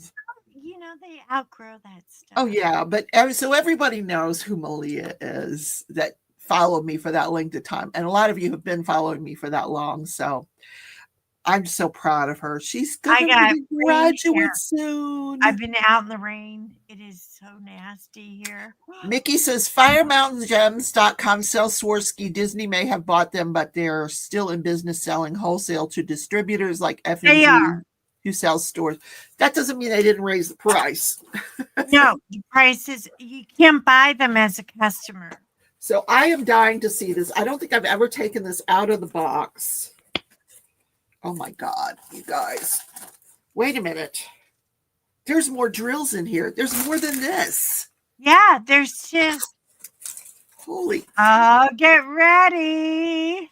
They outgrow that stuff. Oh, yeah. But so everybody knows who Malia is that followed me for that length of time. And a lot of you have been following me for that long. So I'm so proud of her. She's going to graduate soon. I've been out in the rain. It is so nasty here. Mickey says FireMountainGems.com sells Swarovski. Disney may have bought them, but they're still in business selling wholesale to distributors like F&G who sells stores. That doesn't mean they didn't raise the price. No, the prices, you can't buy them as a customer. So I am dying to see this. I don't think I've ever taken this out of the box. Oh my God, you guys. Wait a minute. There's more drills in here. There's more than this. Yeah, there's just. Holy. Oh, get ready.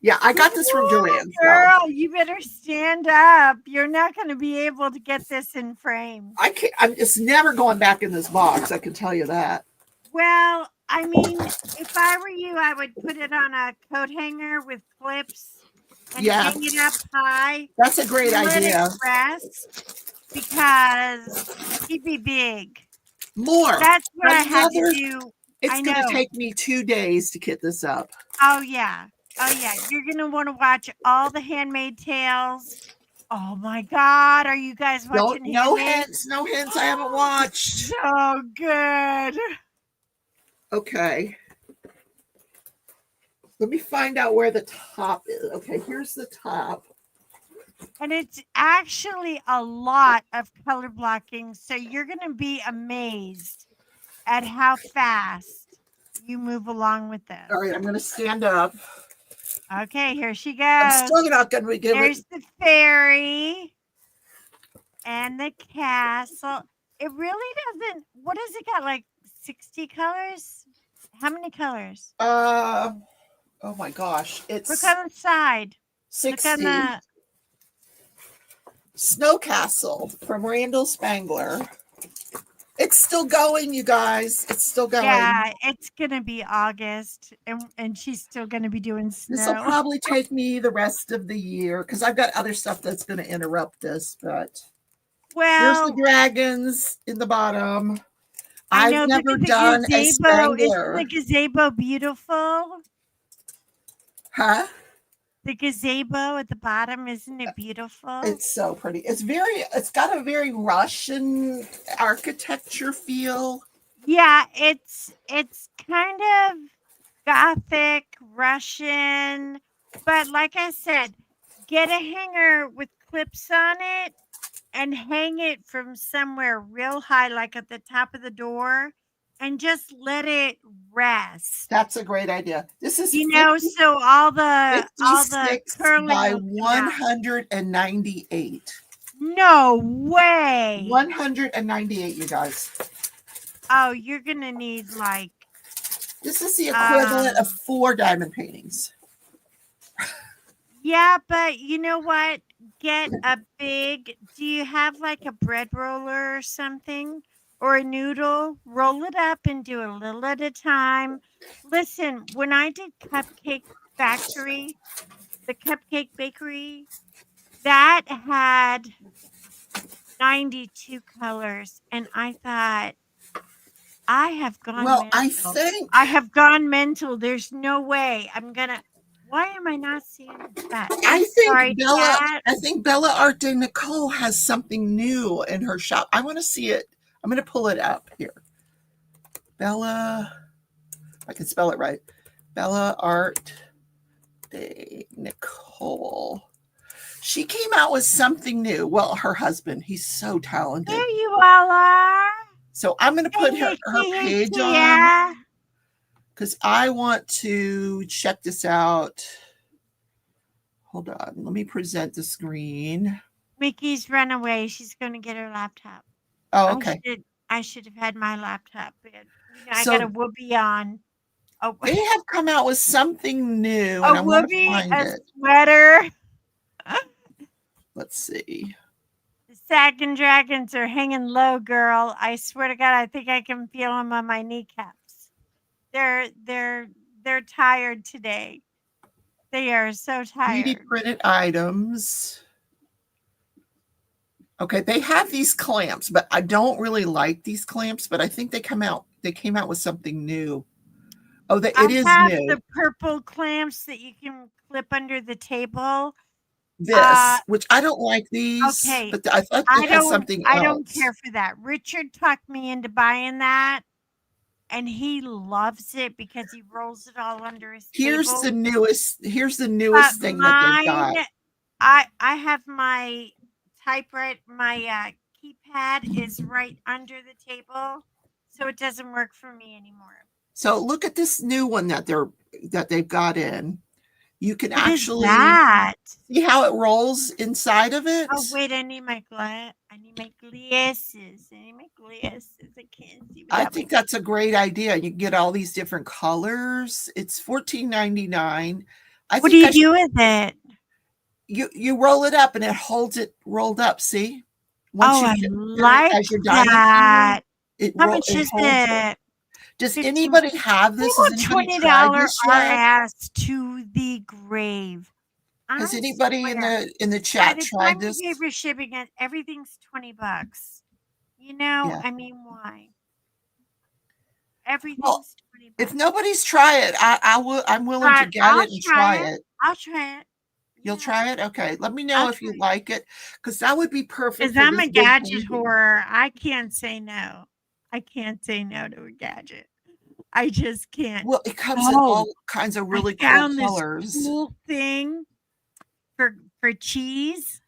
Yeah, I got this from Joanne. Girl, you better stand up. You're not going to be able to get this in frame. I can't. I'm just never going back in this box. I can tell you that. Well, I mean, if I were you, I would put it on a coat hanger with clips and hang it up high. That's a great idea. Because he'd be big. More. That's what I had to do. It's going to take me 2 days to get this up. Oh, yeah. You're going to want to watch all the Handmaid's Tales. Oh, my God. Are you guys watching? No hints. No hints. I haven't watched. So good. Okay. Let me find out where the top is. Okay, here's the top. And it's actually a lot of color blocking. So you're going to be amazed at how fast you move along with this. All right, I'm going to stand up. Okay, here she goes. I'm still not going to give There's the fairy and the castle. It really doesn't. What has it got? Like 60 colors? How many colors? Oh my gosh. It's look on the side. 60. Look on the Snow Castle from Randall Spangler. It's still going, you guys. It's still going. Yeah, it's gonna be August, and she's still gonna be doing snow. This will probably take me the rest of the year because I've got other stuff that's going to interrupt this. But here's the dragons in the bottom. I've never done a Spangler. Isn't the gazebo beautiful? Huh? The gazebo at the bottom, isn't it beautiful? It's so pretty. It's got a very Russian architecture feel. Yeah, it's kind of Gothic, Russian, but like I said, get a hanger with clips on it and hang it from somewhere real high, like at the top of the door, and just let it rest. That's a great idea. This is So all the 56 curling by will come out. 198. No way. 198, you guys. Oh, you're gonna need like This is the equivalent of 4 diamond paintings. yeah, but you know what? Get a big do you have like a bread roller or something? Or a noodle? Roll it up and do a little at a time. Listen, when I did Cupcake Factory, the Cupcake Bakery, that had 92 colors. And I thought, I have gone Well, I mental. think I have gone mental. There's no way I'm gonna. Why am I not seeing that? I'm sorry, Cat. I think Bella Art de Nicole has something new in her shop. I want to see it. I'm going to pull it up here. Bella, I can spell it right. Bella Art de Nicole. She came out with something new. Well, her husband, he's so talented. There you all are. So I'm going to put her page on Yeah. because I want to check this out. Hold on. Let me present the screen. Mickey's run away. She's going to get her laptop. Oh, okay. I should have had my laptop. I So got a whoopee on. Oh, they have come out with something new, and a I want to whoopee, find a it. sweater. Let's see. The Sack and Dragons are hanging low, girl. I swear to God, I think I can feel them on my kneecaps. They're tired today. They are so 3D tired. printed items. Okay, they have these clamps, but I don't really like these clamps. But I think they came out with something new. Oh, it is I have new. the purple clamps that you can clip under the table. This, which I don't like these, Okay, but I thought they had something else. I don't care for that. Richard talked me into buying that, and he loves it because he rolls it all under his Here's table. the newest thing that they've got. I have my typewriter, my keypad is right under the table, so it doesn't work for me anymore. So look at this new one that they've got in. You can What actually is that? see how it rolls inside of it. Oh wait, I need my glasses. I need my glasses. I can't see. I think that's a great idea. You can get all these different colors. It's $14.99. What do you do with it? You roll it up and it holds it rolled up. See? I like that. How much is it? Does anybody have this? $20 our ass to the grave. Has anybody in the chat tried this? Pay for shipping it. Everything's $20. Yeah. I mean, why? Everything's $20. If nobody's tried it, I'm willing to get it and try it. I'll try it. You'll try it? Okay. Let me know if you like it, because that would be perfect. Because I'm a gadget whore. I can't say no. I can't say no to a gadget. I just can't. Well, it comes in all kinds of really cool colors. This cool thing for cheese.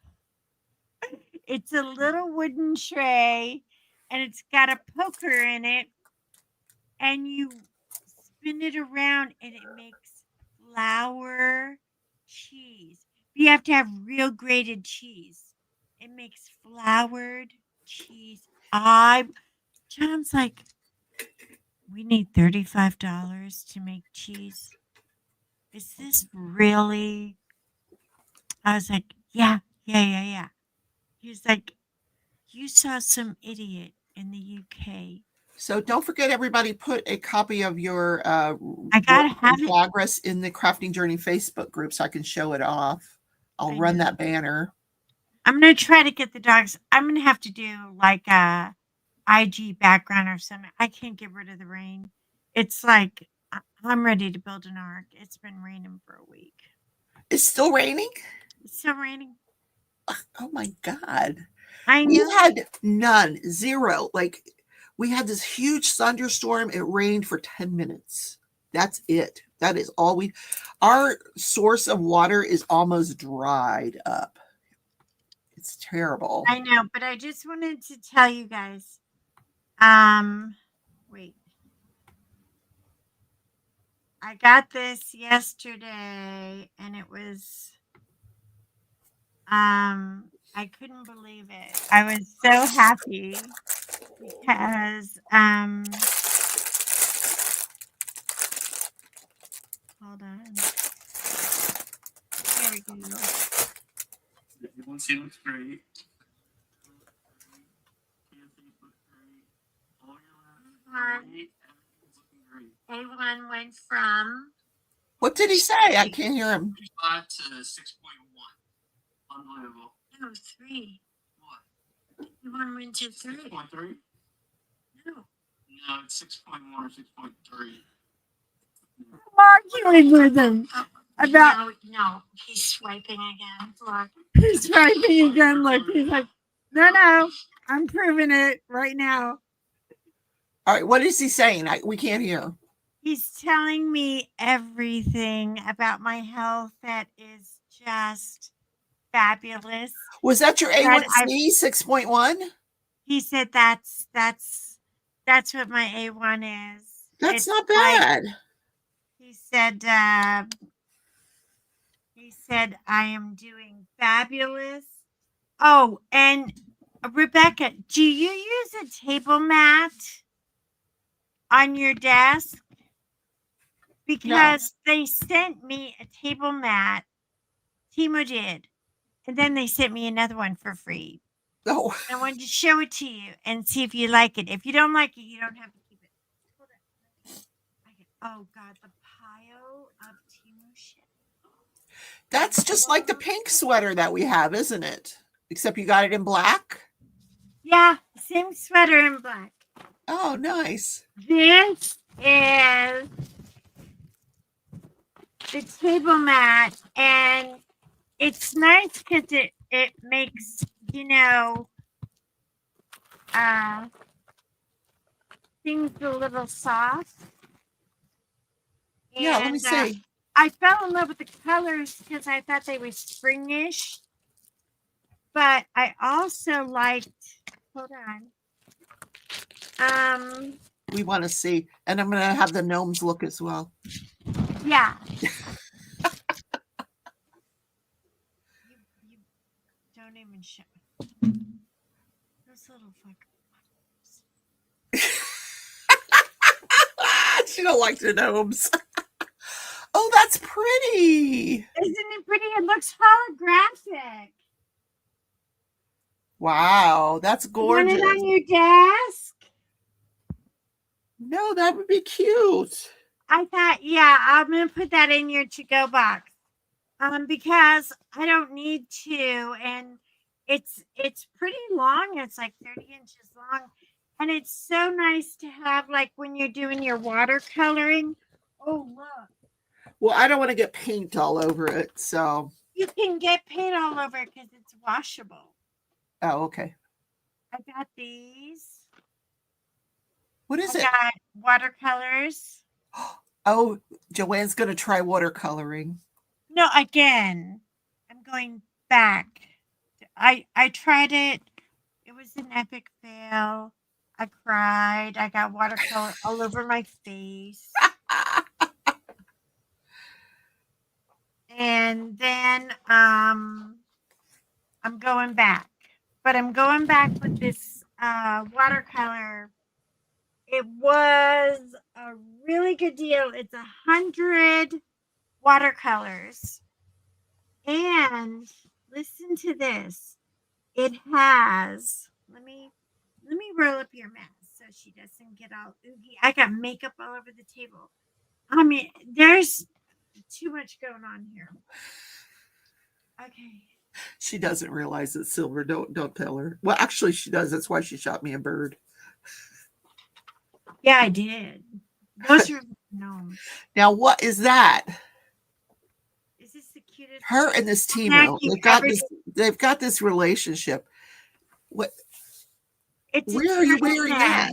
It's a little wooden tray, and it's got a poker in it, and you spin it around, and it makes flour cheese. You have to have real grated cheese. It makes floured cheese. John's like, we need $35 to make cheese. Is this really? I was like, yeah. He's like, you saw some idiot in the UK. So don't forget, everybody, put a copy of your I gotta have progress in the Crafting Journey Facebook group so I can show it off. I'll run that banner. I'm gonna try to get the dogs. I'm gonna have to do like a IG background or something. I can't get rid of the rain. It's like I'm ready to build an ark. It's been raining for a week. It's still raining? It's still raining. Oh my God. I know. We had none, zero. Like We had this huge thunderstorm. It rained for 10 minutes. That's it. That is all our source of water is almost dried up. It's terrible. I know, but I just wanted to tell you guys. Wait. I got this yesterday and it was I couldn't believe it. I was so happy because hold on. There we go. Everyone see looks great. A1 went from What did he say? I can't hear him. 5 to 6.1. Unbelievable. no 3. What? A1 went to 3. 6.3? No. No, it's 6.1 or 6.3. I'm arguing with him about. No, he's swiping again. Look. He's swiping again. Look, he's like, no, I'm proving it right now. All right, what is he saying? We can't hear. He's telling me everything about my health that is just fabulous. Was that your That A1C 6.1? He said that's what my A1 is. That's It's not like- bad. He said I am doing fabulous. Oh, and Rebecca, do you use a table mat on your desk? Because they sent me a table mat. Timo did. And then they sent me another one for free. Oh, I wanted to show it to you and see if you like it. If you don't like it, you don't have to keep it. Hold on. Oh God, the pile of Timo shit. that's just like the pink sweater that we have, isn't it? Except you got it in black. Yeah, same sweater in black. Oh, nice. This is the table mat, and it's nice because it makes, things a little soft. Yeah, let me And, see. I fell in love with the colors because I thought they were springish, but I also liked. Hold on. We want to see. And I'm going to have the gnomes look as well. Yeah. you don't even show. Those little fuckers. She don't like the gnomes. Oh, that's pretty. Isn't it pretty? It looks holographic. Wow, that's Want gorgeous. it on your desk? No, that would be cute. I thought, yeah, I'm gonna put that in your to-go box. Because I don't need to, and it's pretty long. It's like 30 inches long, and it's so nice to have, like when you're doing your watercoloring. Oh look, Well, I don't want to get paint all over it, so. you can get paint all over because it's washable. Oh, okay. I got these. What is I it? got watercolors. Oh, Joanne's going to try watercoloring. No, again, I'm going back. I tried it. It was an epic fail. I cried. I got watercolor all over my face. And then I'm going back. But I'm going back with this watercolor. It was a really good deal. It's 100 watercolors. And listen to this. It has, let me roll up your mask so she doesn't get all oogie. I got makeup all over the table. I mean, there's too much going on here. Okay. She doesn't realize it's silver. Don't tell her. Well, actually, she does. That's why she shot me a bird. Yeah, I did. Those are gnomes. Now, what is that? Is this the cutest? Her and this Timo. Snack you've ever They've got this relationship. What? It's a Where are you turtle wearing neck. that?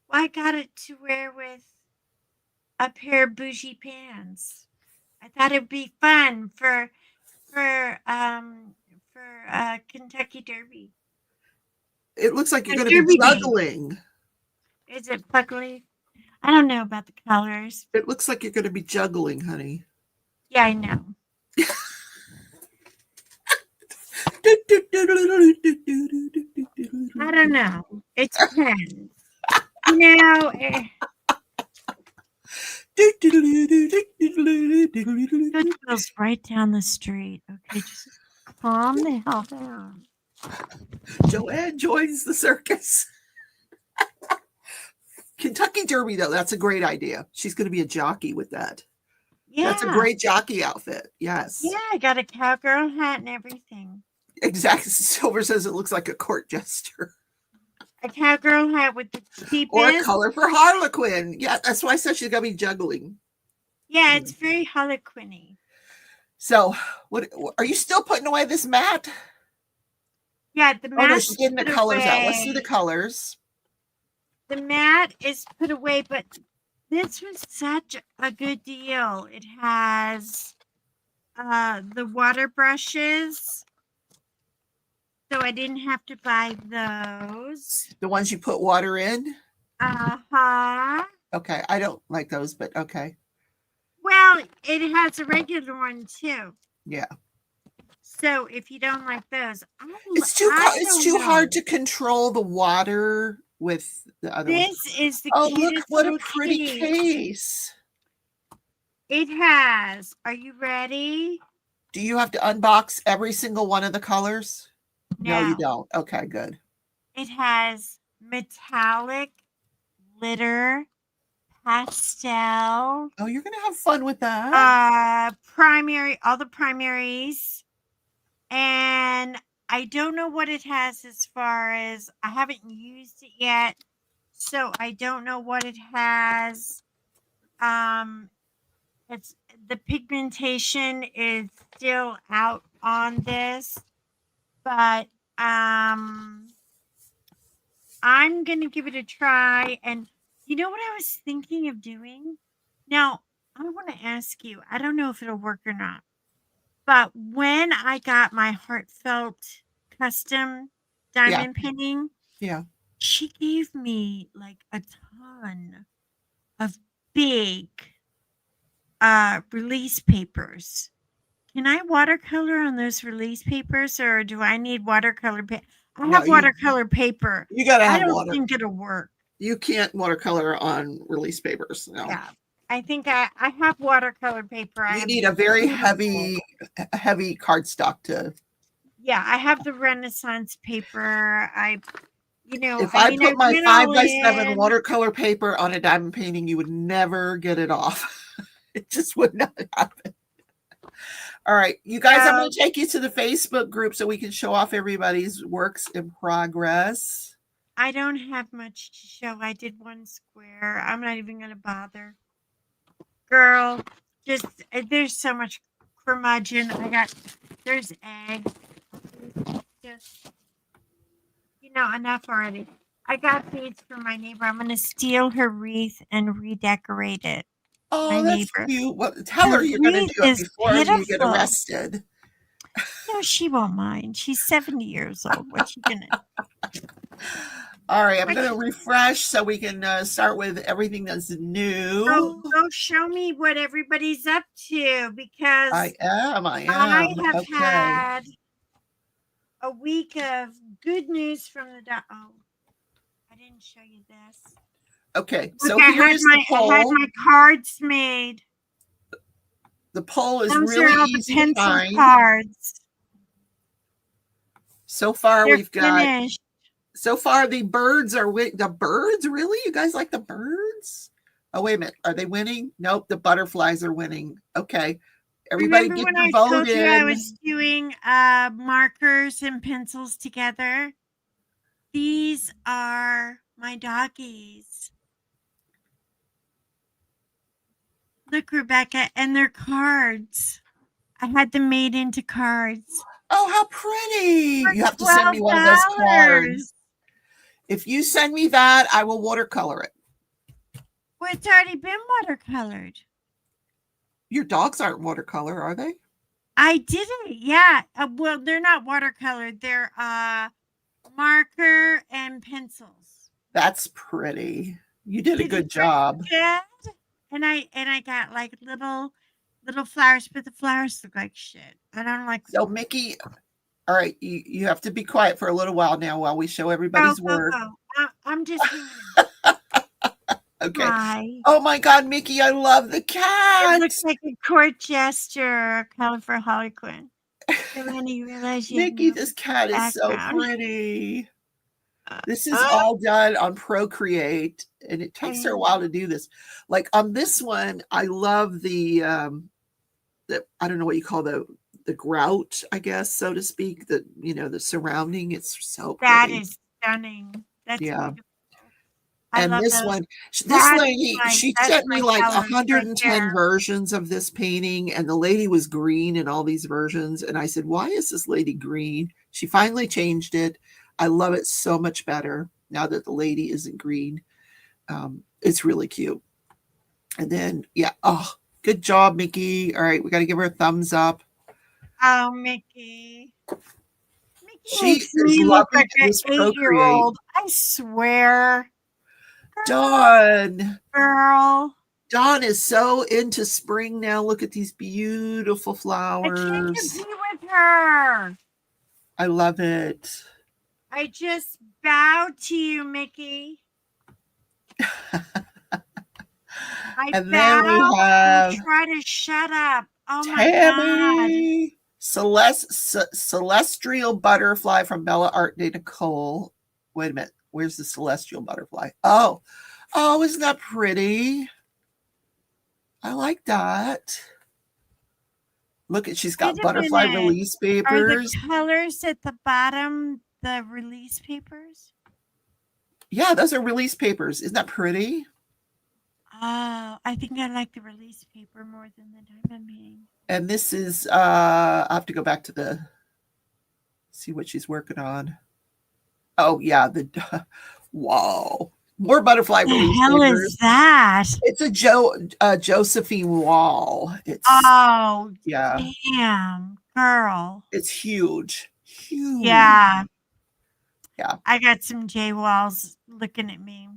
Well, I got it to wear with a pair of bougie pants. I thought it'd be fun for Kentucky Derby. It looks like you're A going to be Derby Day. juggling. Is it Buckley? I don't know about the colors. It looks like you're going to be juggling, honey. Yeah, I know. I don't know. It depends. You know, it goes right down the street. Okay, just calm the hell down. Joanne joins the circus. Kentucky Derby, though, that's a great idea. She's going to be a jockey with that. Yeah. That's a great jockey outfit. Yes. Yeah, I got a cowgirl hat and everything. Exactly. Silver says it looks like a court jester. A cowgirl hat with the cheapest. Or a color for Harlequin. Yeah, that's why I said she's going to be juggling. Yeah, it's very Harlequin-y. So, what are you still putting away this mat? Yeah, the Oh, mat. no, she's getting the colors out. Let's see the colors. The mat is put away, but this was such a good deal. It has the water brushes, so I didn't have to buy those. The ones you put water in? Uh-huh. Okay, I don't like those, but okay. Well, it has a regular one too. Yeah. So if you don't like those, It's too hard to control the water with the other one. This is the Oh, look cutest what a little pretty case. case. It has. Are you ready? Do you have to unbox every single one of the colors? No, you No. don't. Okay, good. It has metallic, glitter, pastel, Oh, you're going to have fun with that. primary, all the primaries. And I don't know what it has as far as, I haven't used it yet. So I don't know what it has. It's the pigmentation is still out on this, but I'm gonna give it a try. And you know what I was thinking of doing? Now I want to ask you. I don't know if it'll work or not, but when I got my heartfelt custom diamond painting, Yeah. she gave me like a ton of big release papers. Can I watercolor on those release papers, or do I need watercolor paper? I No, have you- watercolor paper. You got to I have don't water. think it'll work. You can't watercolor on release papers. No. Yeah, I think I have watercolor paper. I You have need a very beautiful- heavy cardstock to. Yeah, I have the Renaissance paper. If I put my went 5x7 all in. watercolor paper on a diamond painting, you would never get it off. It just would not happen. All right, you guys, I'm going to take you to the Facebook group so we can show off everybody's works in progress. I don't have much to show. I did one square. I'm not even going to bother. Girl, just there's so much curmudgeon. There's eggs. Just, enough already. I got these from my neighbor. I'm going to steal her wreath and redecorate it. Oh, My that's neighbor. cute. Well, tell her Her you're going to wreath do it is before you get pitiful. arrested. No, she won't mind. She's 70 years old. What's she going to? All right, I'm going to refresh so we can start with everything that's new. Go show me what everybody's up to, because I am. I have Okay. had a week of good news from the Oh, I didn't show you this. Okay, so Look, I had here's the poll. my cards made. The poll is Those are really all the easy to pencil find. cards. So far, They're we've got. finished. So far, the birds are the birds. Really, you guys like the birds? Oh, wait a minute. Are they winning? Nope. The butterflies are winning. Okay, everybody Remember get when your I vote told you I in. was doing markers and pencils together? These are my doggies. Look, Rebecca, and they're cards. I had them made into cards. Oh, how pretty! For You have to send me one of those cards. $12. If you send me that, I will watercolor it. Well, it's already been watercolored. Your dogs aren't watercolor, are they? I didn't. Yeah. Well, they're not watercolored. They're marker and pencils. That's pretty. You did a Did good you job. forget? And I got like little flowers, but the flowers look like shit. I don't like. So, Mickey, all right, you have to be quiet for a little while now while we show Go, everybody's go, work. go. I'm just hanging out. Okay. Hi. Oh my God, Mickey, I love the It cat. looks like a court jester calling for Harley Quinn. And then you realize you have Mickey, no this cat is so background. pretty. This is all done on Procreate, and it takes her a while to do this. Like on this one, I love the I don't know what you call the grout, I guess, so to speak. The the surrounding. It's so pretty. That is stunning. That's Yeah. beautiful. I And love this those. one, this That's lady, my- she that's sent me my like colors right 110 there. versions of this painting, and the lady was green in all these versions. And I said, why is this lady green? She finally changed it. I love it so much better now that the lady isn't green. It's really cute. And then, yeah, oh, good job, Mickey. All right, we got to give her a thumbs up. Oh, Mickey. Mickey She makes is me look lovely like to an use Procreate. 8-year-old. I swear. Dawn. Girl. Dawn is so into spring now. Look at these beautiful I can't flowers. compete with her. I love it. I just bow to you, Mickey. I And then we bow have and try to shut up. Oh my God. Tammy. Celestial Butterfly from Bella Art de Nicole. Wait a minute. Where's the Celestial Butterfly? Oh, isn't that pretty? I like that. Look at, she's got Wait a butterfly minute. release Are the papers. colors at the bottom the release papers? Yeah, those are release papers. Isn't that pretty? Oh, I think I like the release paper more than the diamond painting. And this is I have to go back to see what she's working on. Oh yeah, wow. More butterfly What the release hell papers. is that? It's a Josephine Wall. It's Oh, yeah, damn, girl. it's huge. Huge. Yeah. Yeah. I got some J Walls looking at me.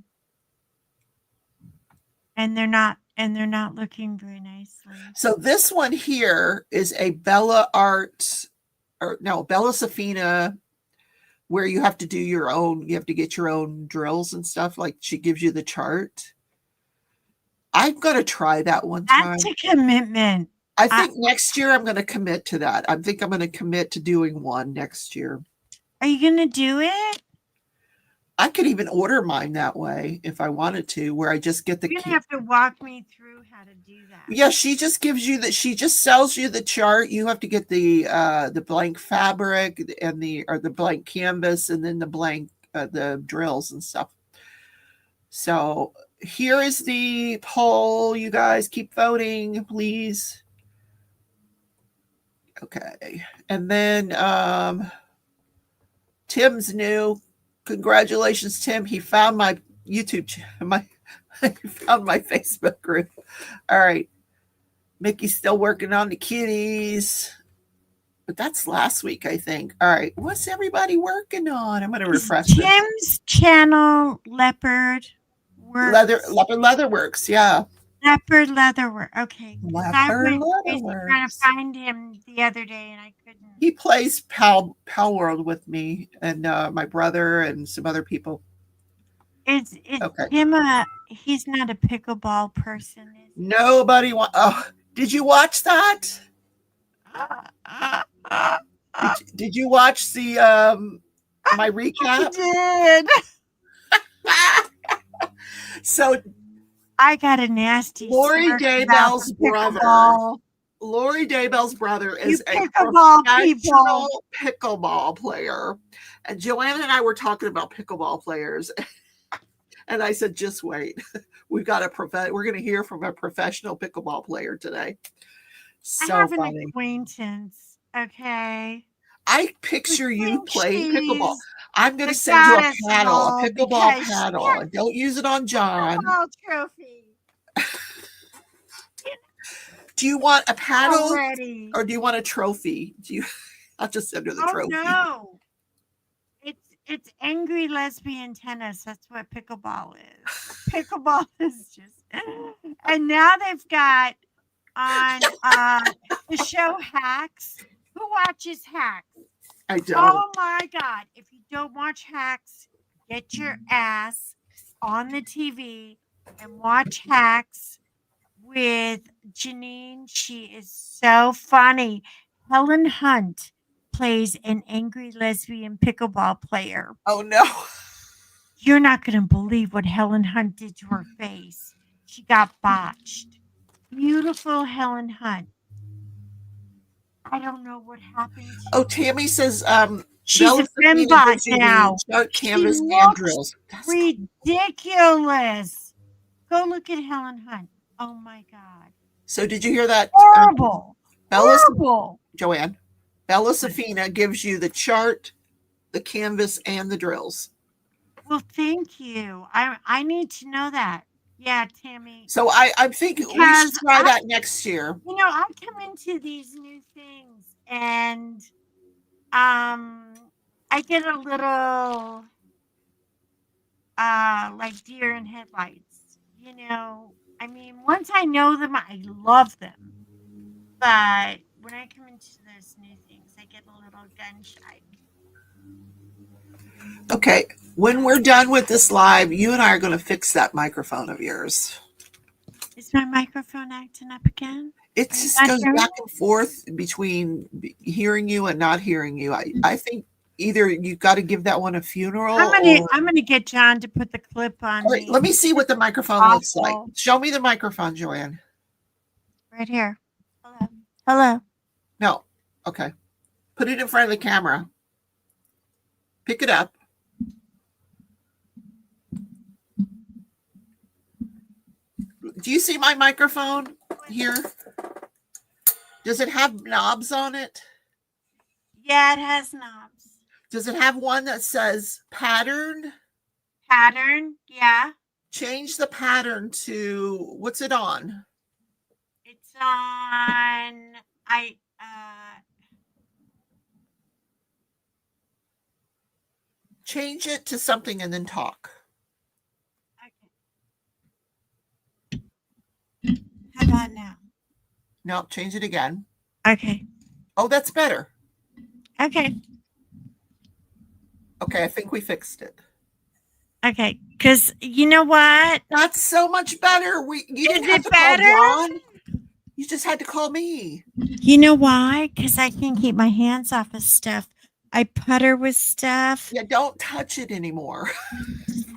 And they're not looking very nicely. So this one here is a Bella Safina, where you have to do your own, you have to get your own drills and stuff. Like she gives you the chart. I'm gonna try that one time. That's a commitment. I think next year I'm gonna commit to that. I think I'm gonna commit to doing one next year. Are you gonna do it? I could even order mine that way if I wanted to, where I just get the You're gonna have to walk me through how to do that. Yeah, she just gives you she just sells you the chart. You have to get the blank fabric and the blank canvas, and then the blank the drills and stuff. So here is the poll. You guys keep voting, please. Okay. And then Tim's new. Congratulations, Tim. He found my YouTube channel. He found my Facebook group. All right. Mickey's still working on the kitties. But that's last week, I think. All right. What's everybody working on? I'm going to refresh this. Tim's channel Leopard Works. Leatherworks, yeah. Leopard Leatherwork. Okay. I Leopard went crazy trying to Leatherworks. find him the other day and I couldn't. He plays Pal World with me and my brother and some other people. Is Okay. him he's not a pickleball person, is he? Nobody oh, did you watch that? Did you watch the my recap? I did. So I got a nasty Lori smirk about Daybell's the brother. pickleball. Lori Daybell's brother You is a pickleball professional pickleball player. And Joanna and I were talking about pickleball players. And I said, just wait. We're going to hear from a professional pickleball player today. So I have funny. an acquaintance. Okay. I picture you think playing she's pickleball. I'm going to the send you a goddess of paddle, a all pickleball because paddle. Don't use it on John. Pickleball trophy. Do you want a paddle Already. or do you want a trophy? I'll just send her the Oh trophy. no. It's angry lesbian tennis. That's what pickleball is. Pickleball is just, and now they've got on the show Hacks. Who watches Hacks? I don't. Oh my God. If you don't watch Hacks, get your ass on the TV and watch Hacks with Janine. She is so funny. Helen Hunt plays an angry lesbian pickleball player. Oh no. You're not going to believe what Helen Hunt did to her face. She got botched. Beautiful Helen Hunt. I don't know what happened. Oh, Tammy says She's Bella a Safina fembot gives you the now. chart, canvas, She and looks drills. That's ridiculous. Go look at Helen Hunt. Oh my God. So did you hear that? Horrible. Bella, Horrible. Joanne, Bella Safina gives you the chart, the canvas, and the drills. Well, thank you. I need to know that. Yeah, Tammy. So I'm thinking we should Because try that next year. You know, I come into these new things and I get a little like deer in headlights. You know, I mean, once I know them, I love them. But when I come into those new things, I get a little gun shy. Okay, when we're done with this live, you and I are going to fix that microphone of yours. Is my microphone acting up again? It Are you just not goes hearing back and forth between hearing you and not hearing you. I think either you got to give that one a funeral. I'm gonna get John to put the clip on. All right, let me see what the microphone looks like. Awful. Show me the microphone, Joanne. Right here. Hello. Hello. No. Okay. Put it in front of the camera. Pick it up. Do you see my microphone here? Does it have knobs on it? Yeah, it has knobs. Does it have one that says pattern? Pattern. Yeah. Change the pattern to, what's it on? It's on. Change it to something and then talk. Okay. How about now? No, change it again. Okay. Oh, that's better. Okay. Okay, I think we fixed it. Okay. Because you know what? That's so much better. You didn't Is have it to better? call John. You just had to call me. You know why? Because I can't keep my hands off of stuff. I putter with stuff. Yeah, don't touch it anymore.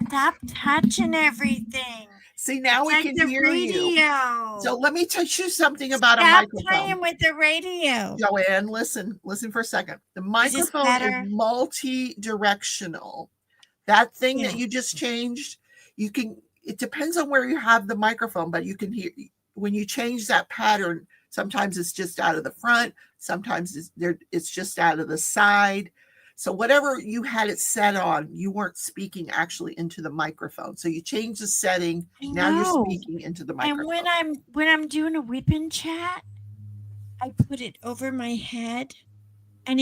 Stop touching everything. See, now we Like can the hear you. radio. So let me teach you something about a Stop microphone. playing with the radio. Joanne, listen for a second. The this microphone better? is multi-directional. That thing that Yeah. you just changed, it depends on where you have the microphone, but you can hear when you change that pattern. Sometimes it's just out of the front, sometimes it's just out of the side. So whatever you had it set on, you weren't speaking actually into the microphone. So you change the setting. I Now know. you're speaking into the microphone. And when I'm doing a whipping chat, I put it over my head, and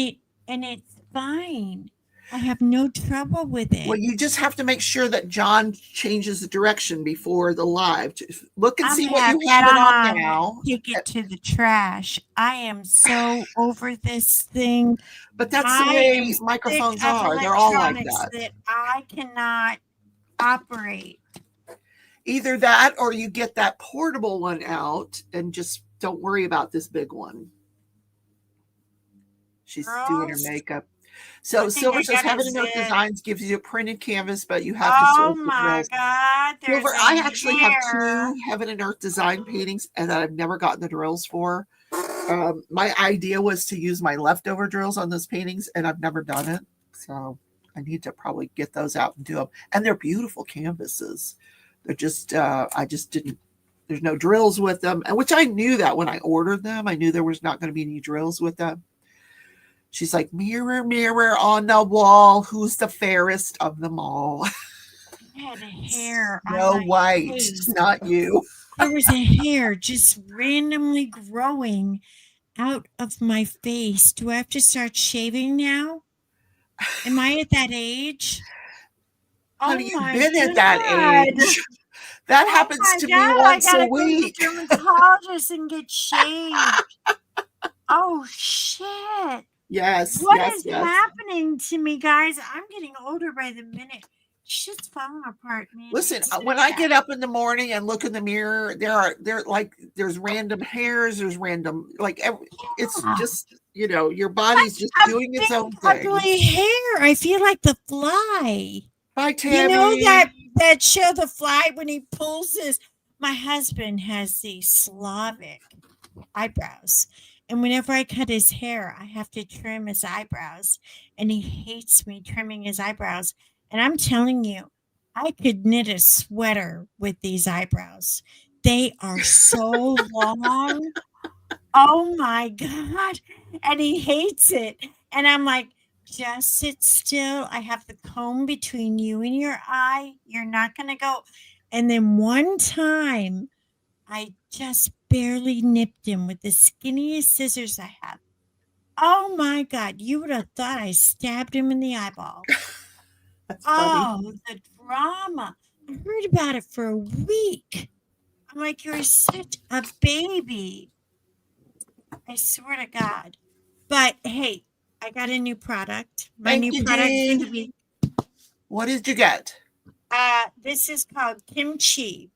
it's fine. I have no trouble with it. Well, you just have to make sure that John changes the direction before the live. Look and I'm see gonna what have you have it on John now. Take it to the trash. I am so over this thing. But that's the I way am microphones sick of are. They're all like electronics that. I cannot operate. Either that or you get that portable one out and just don't worry about this big one. She's doing her Girls, makeup. So I think Silver I says gotta Heaven and Earth zip. Designs gives you a printed canvas, but you have to Oh source the my drills. God! There's Silver, a I actually have hair. 2 Heaven and Earth design paintings and that I've never gotten the drills for. My idea was to use my leftover drills on those paintings, and I've never done it. So I need to probably get those out and do them. And they're beautiful canvases. They're just, I just didn't, there's no drills with them, and which I knew that when I ordered them. I knew there was not going to be any drills with them. She's like, mirror, mirror on the wall, who's the fairest of them all? I had a hair on No my white, face. not you. there was a hair just randomly growing out of my face. Do I have to start shaving now? Am I at that age? Honey, Oh you've my been at that God. age. That Oh happens my to me God. I once a gotta go to the week. dermatologist and get shaved. Oh shit. Yes, What yes, is yes. happening to me, guys? I'm getting older by the minute. Shit's falling apart, man. Listen, It's so when I sad. get up in the morning and look in the mirror, there's random hairs, there's random it's Yeah. just your body's just A doing its big, own thing. ugly hair. I feel like the fly. Bye, You know Tammy. that show, The Fly, when he pulls his. My husband has these Slavic eyebrows, and whenever I cut his hair, I have to trim his eyebrows, and he hates me trimming his eyebrows. And I'm telling you, I could knit a sweater with these eyebrows. They are so long. Oh my God. And he hates it. And I'm like, just sit still. I have the comb between you and your eye. You're not going to go. And then one time, I just barely nipped him with the skinniest scissors I have. Oh my God. You would have thought I stabbed him in the eyeball. That's funny. Oh, the drama. I heard about it for a week. I'm like, you're such a baby. I swear to God. But hey, I got a new product. My Thank new you, product is going Jean. to be What did you get? this is called kimchi.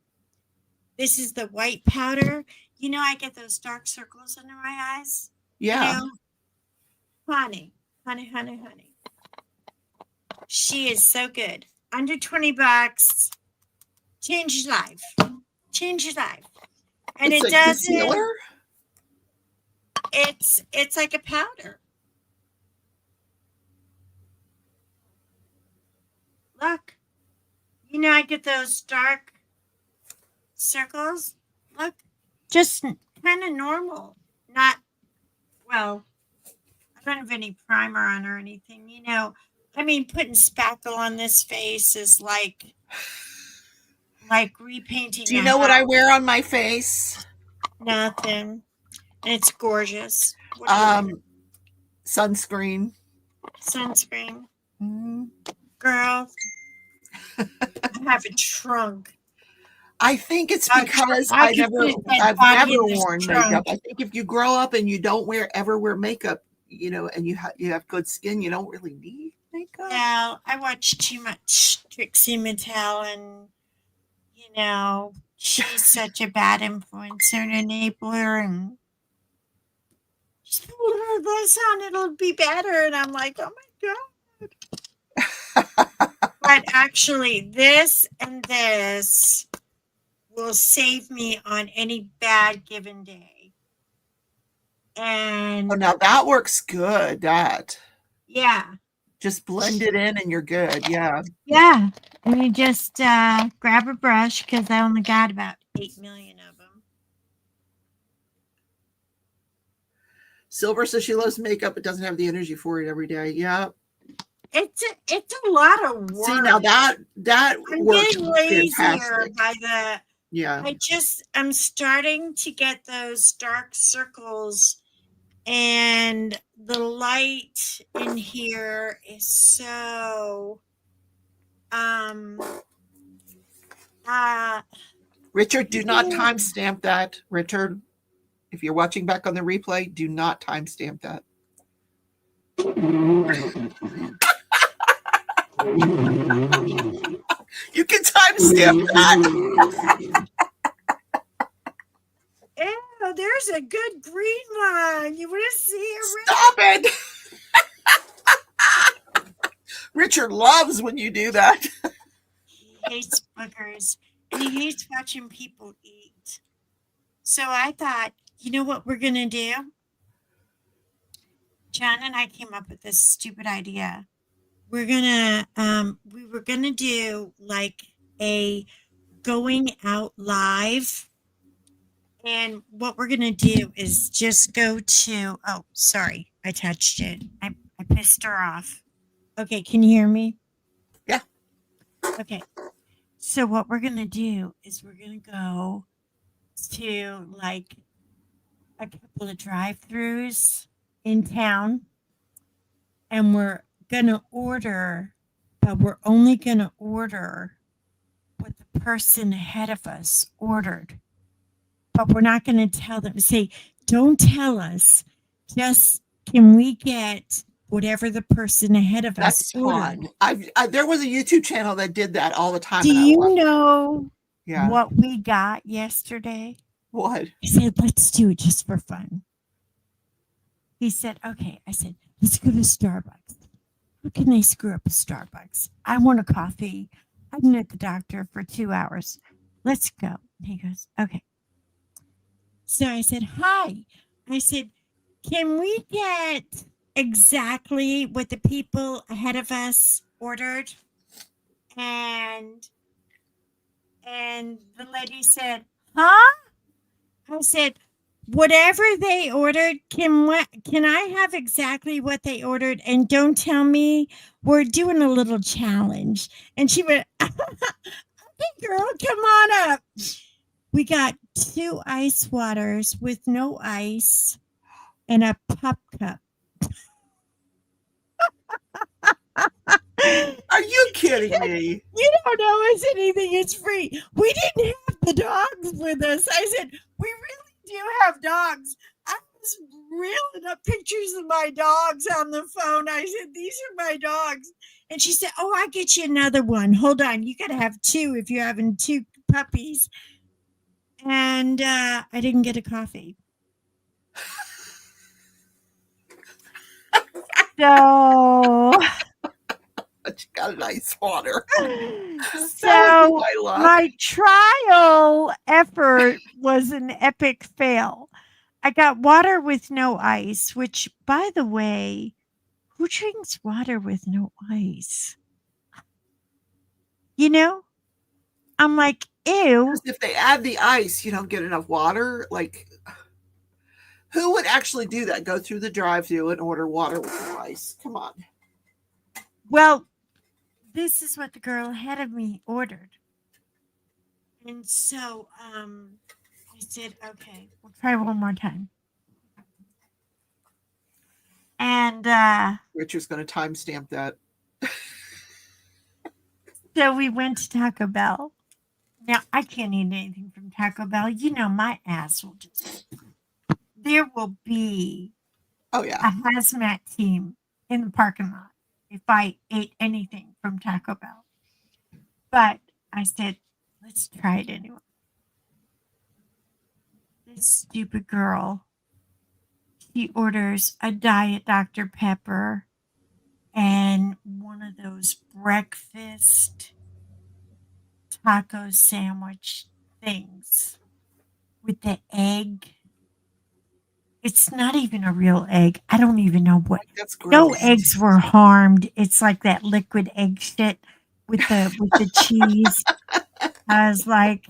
This is the white powder. You know, I get those dark circles under my eyes. Yeah. You know, honey. She is so good. Under $20. Change your life. Change your life. And It's it a doesn't. concealer? It's like a powder. Look. You know, I get those dark circles. Look, just kind of normal. Not, well, I don't have any primer on or anything. You know, I mean, putting spackle on this face is like repainting. Do you know what I wear on my face? Nothing. And it's gorgeous. What do you wear? Sunscreen. Sunscreen. Mhm. Girl, I have a trunk. I think it's I because I I've could never put that I've body never in this worn trunk. makeup. I think if you grow up and you don't ever wear makeup, and you have good skin, you don't really need makeup. No, I watch too much Trixie Mattel, and you know, she's such a bad influencer and enabler, and just put a little of this on, it'll be better. And I'm like, oh my God. But actually, this and this will save me on any bad given day. And Oh, now that works good. That yeah. just blend it in and you're good. Yeah. Yeah. And you just grab a brush because I only got about 8 million of them. Silver says she loves makeup but doesn't have the energy for it every day. Yeah. It's a lot of work. See, now that I'm works getting lazier fantastic. by the. Yeah. I'm starting to get those dark circles, and the light in here is so Richard, do not timestamp that. Richard, if you're watching back on the replay, do not timestamp that. You can timestamp that. Ew, there's a good green line. You want to see it? Stop it. Richard loves when you do that. He hates boogers, and he hates watching people eat. So I thought, you know what we're going to do? John and I came up with this stupid idea. We were going to do like a going out live. And what we're going to do is just go to, oh, sorry, I touched it. I pissed her off. Okay, can you hear me? Yeah. Okay. So what we're going to do is we're going to go to like a couple of drive-throughs in town, and we're gonna order, but we're only gonna order what the person ahead of us ordered. But we're not gonna tell them. Say, don't tell us. Just can we get whatever the person ahead of us That's ordered? fun. There was a YouTube channel that did that all the time. Do and I you loved it. know Yeah. what we got yesterday? What? I said, let's do it just for fun. He said, okay. I said, let's go to Starbucks. How can they screw up a Starbucks? I want a coffee. I've been at the doctor for 2 hours. Let's go. And he goes, okay. So I said, hi. I said, can we get exactly what the people ahead of us ordered? And the lady said, huh? I said, whatever they ordered, can I have exactly what they ordered? And don't tell me we're doing a little challenge. And she went, okay, girl, come on up. We got 2 ice waters with no ice and a pop cup. Are you kidding me? You don't owe us anything. It's free. We didn't have the dogs with us. I said, we really do have dogs. I was reeling up pictures of my dogs on the phone. I said, these are my dogs. And she said, oh, I'll get you another one. Hold on. You got to have 2 if you're having 2 puppies. And I didn't get a coffee. So... But you got a nice water. So I love my trial effort was an epic fail. I got water with no ice, which, by the way, who drinks water with no ice? You know, I'm like, ew. Because if they add the ice, you don't get enough water. Like, who would actually do that? Go through the drive-thru and order water with no ice? Come on. Well, this is what the girl ahead of me ordered. And so I said, okay, we'll try one more time. And Richard's going to timestamp that. so we went to Taco Bell. Now, I can't eat anything from Taco Bell. You know, my ass will just... There will be Oh, yeah. a hazmat team in the parking lot if I ate anything from Taco Bell. But I said, let's try it anyway. This stupid girl, she orders a Diet Dr. Pepper and one of those breakfast taco sandwich things with the egg. It's not even a real egg. I don't even know what. That's gross. No eggs were harmed. It's like that liquid egg shit with the cheese. I was like,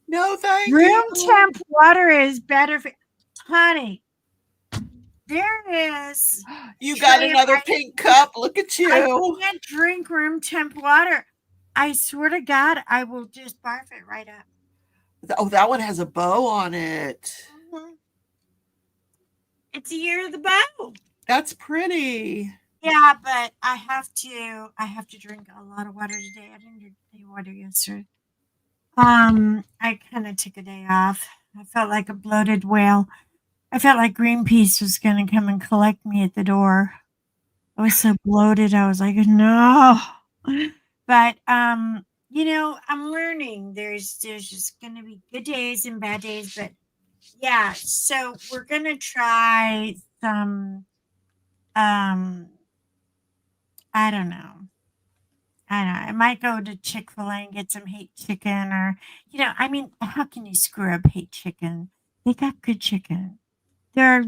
No, thank room you. temp water is better for honey. There is. You got Trey, another I- pink cup. Look at I you. can't drink room temp water. I swear to God, I will just barf it right up. Oh, that one has a bow on it. Mhm. It's the year of the bow. That's pretty. Yeah, but I have to drink a lot of water today. I didn't drink any water yesterday. I kind of took a day off. I felt like a bloated whale. I felt like Greenpeace was going to come and collect me at the door. I was so bloated. I was like, no. But you know, I'm learning. There's just going to be good days and bad days, but yeah, so we're going to try some I don't know. I might go to Chick-fil-A and get some hate chicken, or, you know, I mean, how can you screw up hate chicken? They got good chicken. They're,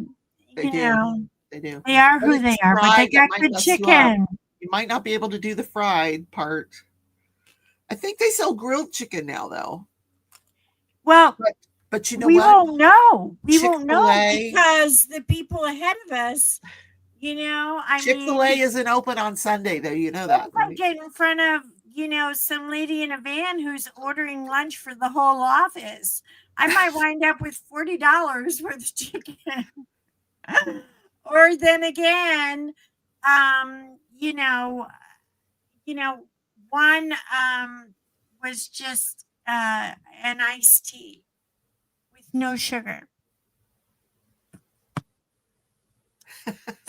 They you do. know, They do. they are But who it's they are, but they fried, that got might good mess you up. chicken. You might not be able to do the fried part. I think they sell grilled chicken now, though. Well, But you know we what? won't know. We won't know Chick-fil-A- because the people ahead of us, you know, I Chick-fil-A mean, isn't open on Sunday, though. You know that, if I right? get in front of, you know, some lady in a van who's ordering lunch for the whole office, I might wind up with $40 worth of chicken. Or then again, you know, one was just an iced tea with no sugar.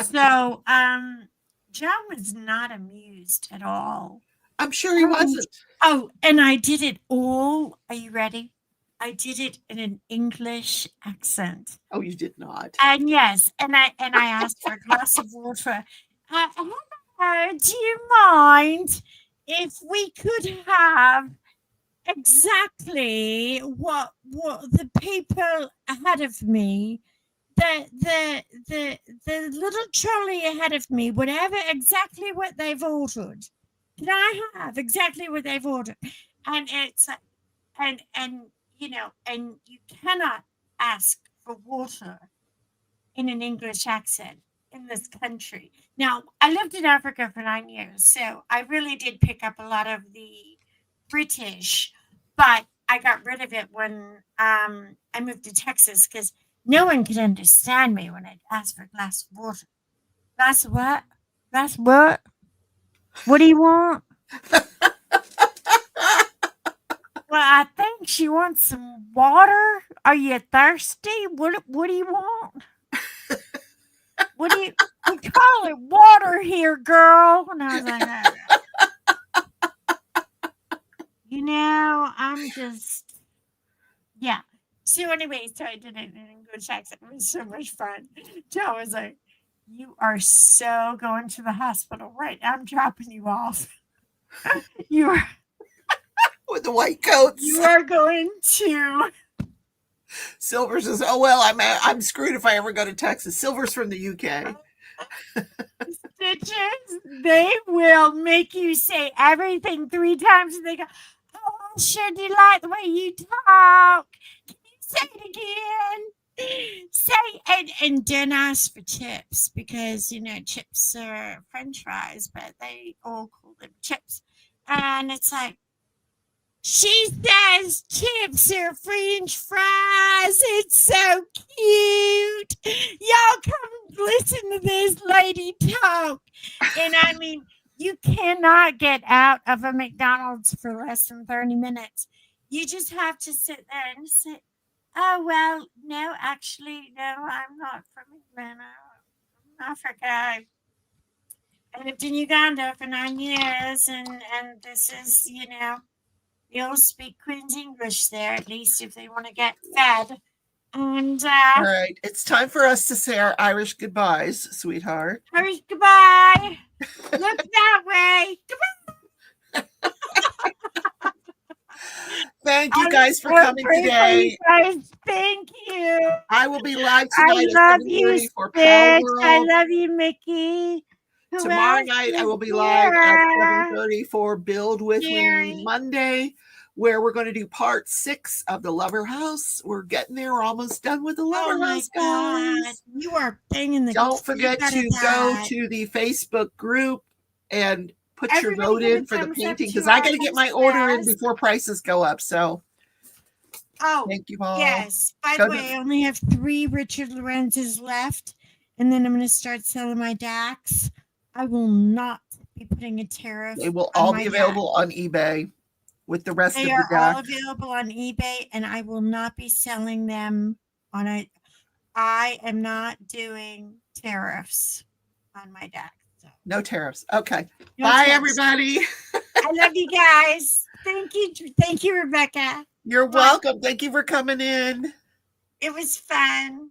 So John was not amused at all. I'm sure he wasn't. Oh, and I did it all. Are you ready? I did it in an English accent. Oh, you did not. And yes, and I asked for a glass of water. Hello, do you mind if we could have exactly what the people ahead of me, the little trolley ahead of me, whatever exactly what they've ordered? Can I have exactly what they've ordered? And it's and and you cannot ask for water in an English accent in this country. Now, I lived in Africa for 9 years, so I really did pick up a lot of the British, but I got rid of it when I moved to Texas because no one could understand me when I'd ask for a glass of water. Glass of what? Glass of what? What do you want? Well, I think she wants some water. Are you thirsty? What do you want? What do you we call it water here, girl? And I was like, I'm just yeah. So anyway, so I did it in English accent. It was so much fun. Joe was like, you are so going to the hospital right now. I'm dropping you off. You are With the white coats. you are going to Silver says, "Oh well, I'm screwed if I ever go to Texas." Silver's from the UK. Stitches. They will make you say everything 3 times, and they go, "Oh, I sure do like the way you talk. Can you say it again? Say and don't ask for chips because chips are French fries, but they all call them chips, and it's like." She says chips are French fries. It's so cute. Y'all come listen to this lady talk. And I mean, you cannot get out of a McDonald's for less than 30 minutes. You just have to sit there and say, oh, well, no, actually, no, I'm not from England. I'm from Africa. I lived in Uganda for 9 years, and this is, they all speak Queen's English there, at least if they want to get fed. And All right, it's time for us to say our Irish goodbyes, sweetheart. Irish goodbye. Look that way. Thank you guys for coming today. Guys. Thank you. I will be live tonight I love at you, 7:30 for Power Stitch. I World. love you, Mickey. Who Tomorrow else night I is will be live at here? 7:30 for Build With Jerry. Me Monday, where we're going to do part 6 of the Lover House. We're getting there. We're almost done with the Oh Lover my House, God. guys. You are banging the Don't forget teeth out to of go that. to the Facebook group and put your Everybody vote give a in for the thumbs up painting to because I our got to get my host order in fest. before prices go up. So Oh, thank you all. yes. By Go the to- way, I only have 3 Richard Lorenz's left, and then I'm going to start selling my DAX. I will not be putting a tariff. They will on all my be available on eBay with the rest They of are the all deck. available on eBay, and I will not be selling them on a. I am not doing tariffs on my DAX. So. No tariffs. Okay. No Bye, tariffs. everybody. I love you guys. Thank you, Rebecca. You're Bye. welcome. Thank you for coming in. It was fun.